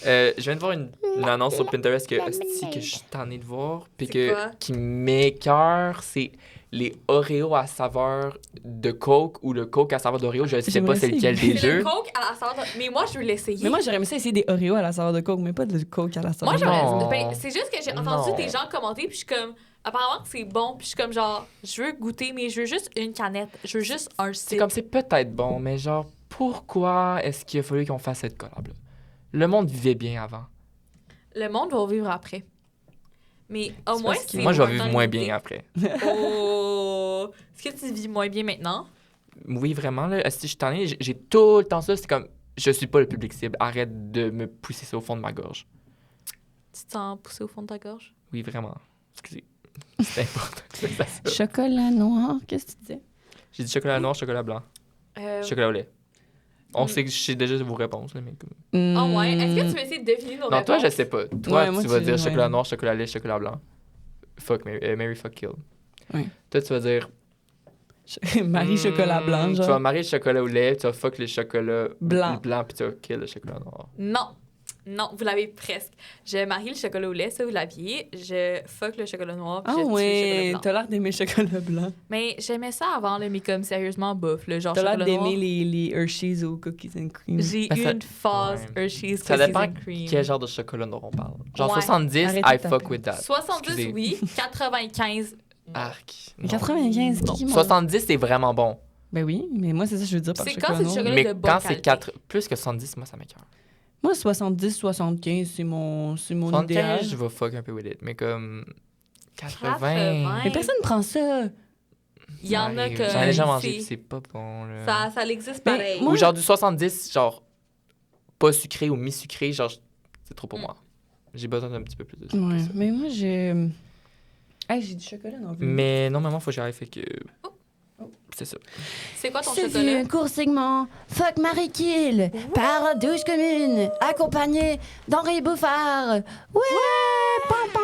Je viens de voir une annonce sur Pinterest que je suis tanné de voir, puis C'est quoi? qui m'écoeure, c'est les Oreos à saveur de Coke ou le Coke à saveur d'Oreo. Je sais J'aimerais pas c'est lequel essayer. des C'est le deux. Coke à la saveur de... Mais moi, je veux l'essayer. Mais moi j'aurais aimé ça essayer des Oreos à la saveur de Coke, mais pas de Coke à la saveur Moi, de Non. j'aurais... Ben, c'est juste que j'ai entendu Non. des gens commenter, puis je suis comme... Apparemment que c'est bon, puis je suis comme genre... Je veux goûter, mais je veux juste une canette. Je veux juste un C'est sip. comme c'est peut-être bon, mais genre, pourquoi est-ce qu'il a fallu qu'on fasse cette collab-là? Le monde vivait bien avant. Le monde va vivre après. Mais au C'est moins, parce que- c'est... Moi, je vais maintenant vivre moins limité. bien après. Oh! Est-ce que tu vis moins bien maintenant? Oui, vraiment, là. Si je suis tanné, j'ai tout le temps ça. C'est comme, je suis pas le public cible. Arrête de me pousser ça au fond de ma gorge. Tu te sens poussé au fond de ta gorge? Oui, vraiment. Excusez. C'est important que je fasse ça. Chocolat noir, qu'est-ce que tu disais? J'ai dit chocolat noir, chocolat blanc, chocolat au lait. On sait que je sais déjà vos réponses, là, mais comme... Oh ouais. Est-ce que tu veux essayer de deviner nos Non, toi, réponses? je sais pas. Toi, Ouais, moi, tu vas tu- dire ouais. chocolat noir, chocolat lait, chocolat blanc. Fuck, Mary fuck kill. Oui. Toi, tu vas dire... Marie chocolat blanc, Tu vas genre. marier le chocolat au lait, tu vas fuck le chocolat Blanc. puis tu vas kill le chocolat noir. Non. Non, vous l'avez presque. Je marie le chocolat au lait, ça, vous l'aviez. Je fuck le chocolat noir, puis Ah je tue le ouais, chocolat blanc. t'as l'air d'aimer le chocolat blanc. Mais j'aimais ça avant, là, mais comme sérieusement bof, le genre T'as l'air chocolat noir. d'aimer les Hershey's aux cookies and cream. J'ai Ben, eu ça- une phase ouais. Hershey's Ça Cookies dépend and Cream. quel genre de chocolat noir on parle. Genre Ouais. 70, Arrêtez I de fuck taper. with that. 70, Excusez. oui. 95, Arc. Mais Non. 95, Non. qui mange? 70, c'est vraiment bon. Ben oui, mais moi, c'est ça que je veux dire par C'est chocolat quand c'est du noir. chocolat Mais de bonne quand c'est qualité. 4, plus que 70, moi, ça m'écoeure. Moi, 70, 75, c'est mon idéal. 75, je vais fuck un peu with it. Mais comme 80. 80. Mais personne prend ça. Il y en a Ouais, que. J'en ai déjà mangé, c'est- puis c'est pas bon. Là. Ça existe Mais pareil. moi- Ou genre du 70, genre pas sucré ou mi-sucré, genre c'est trop pour moi. J'ai besoin d'un petit peu plus de sucre. que Ouais, ça. mais moi, j'ai... Hey, j'ai du chocolat dans le Mais normalement, faut que j'arrête, fait que. C'est ça. C'est quoi ton Ce fut chocolat? un court segment Fuck Marie Kill par Douche Commune, accompagné d'Henri Bouffard. Ouais, pam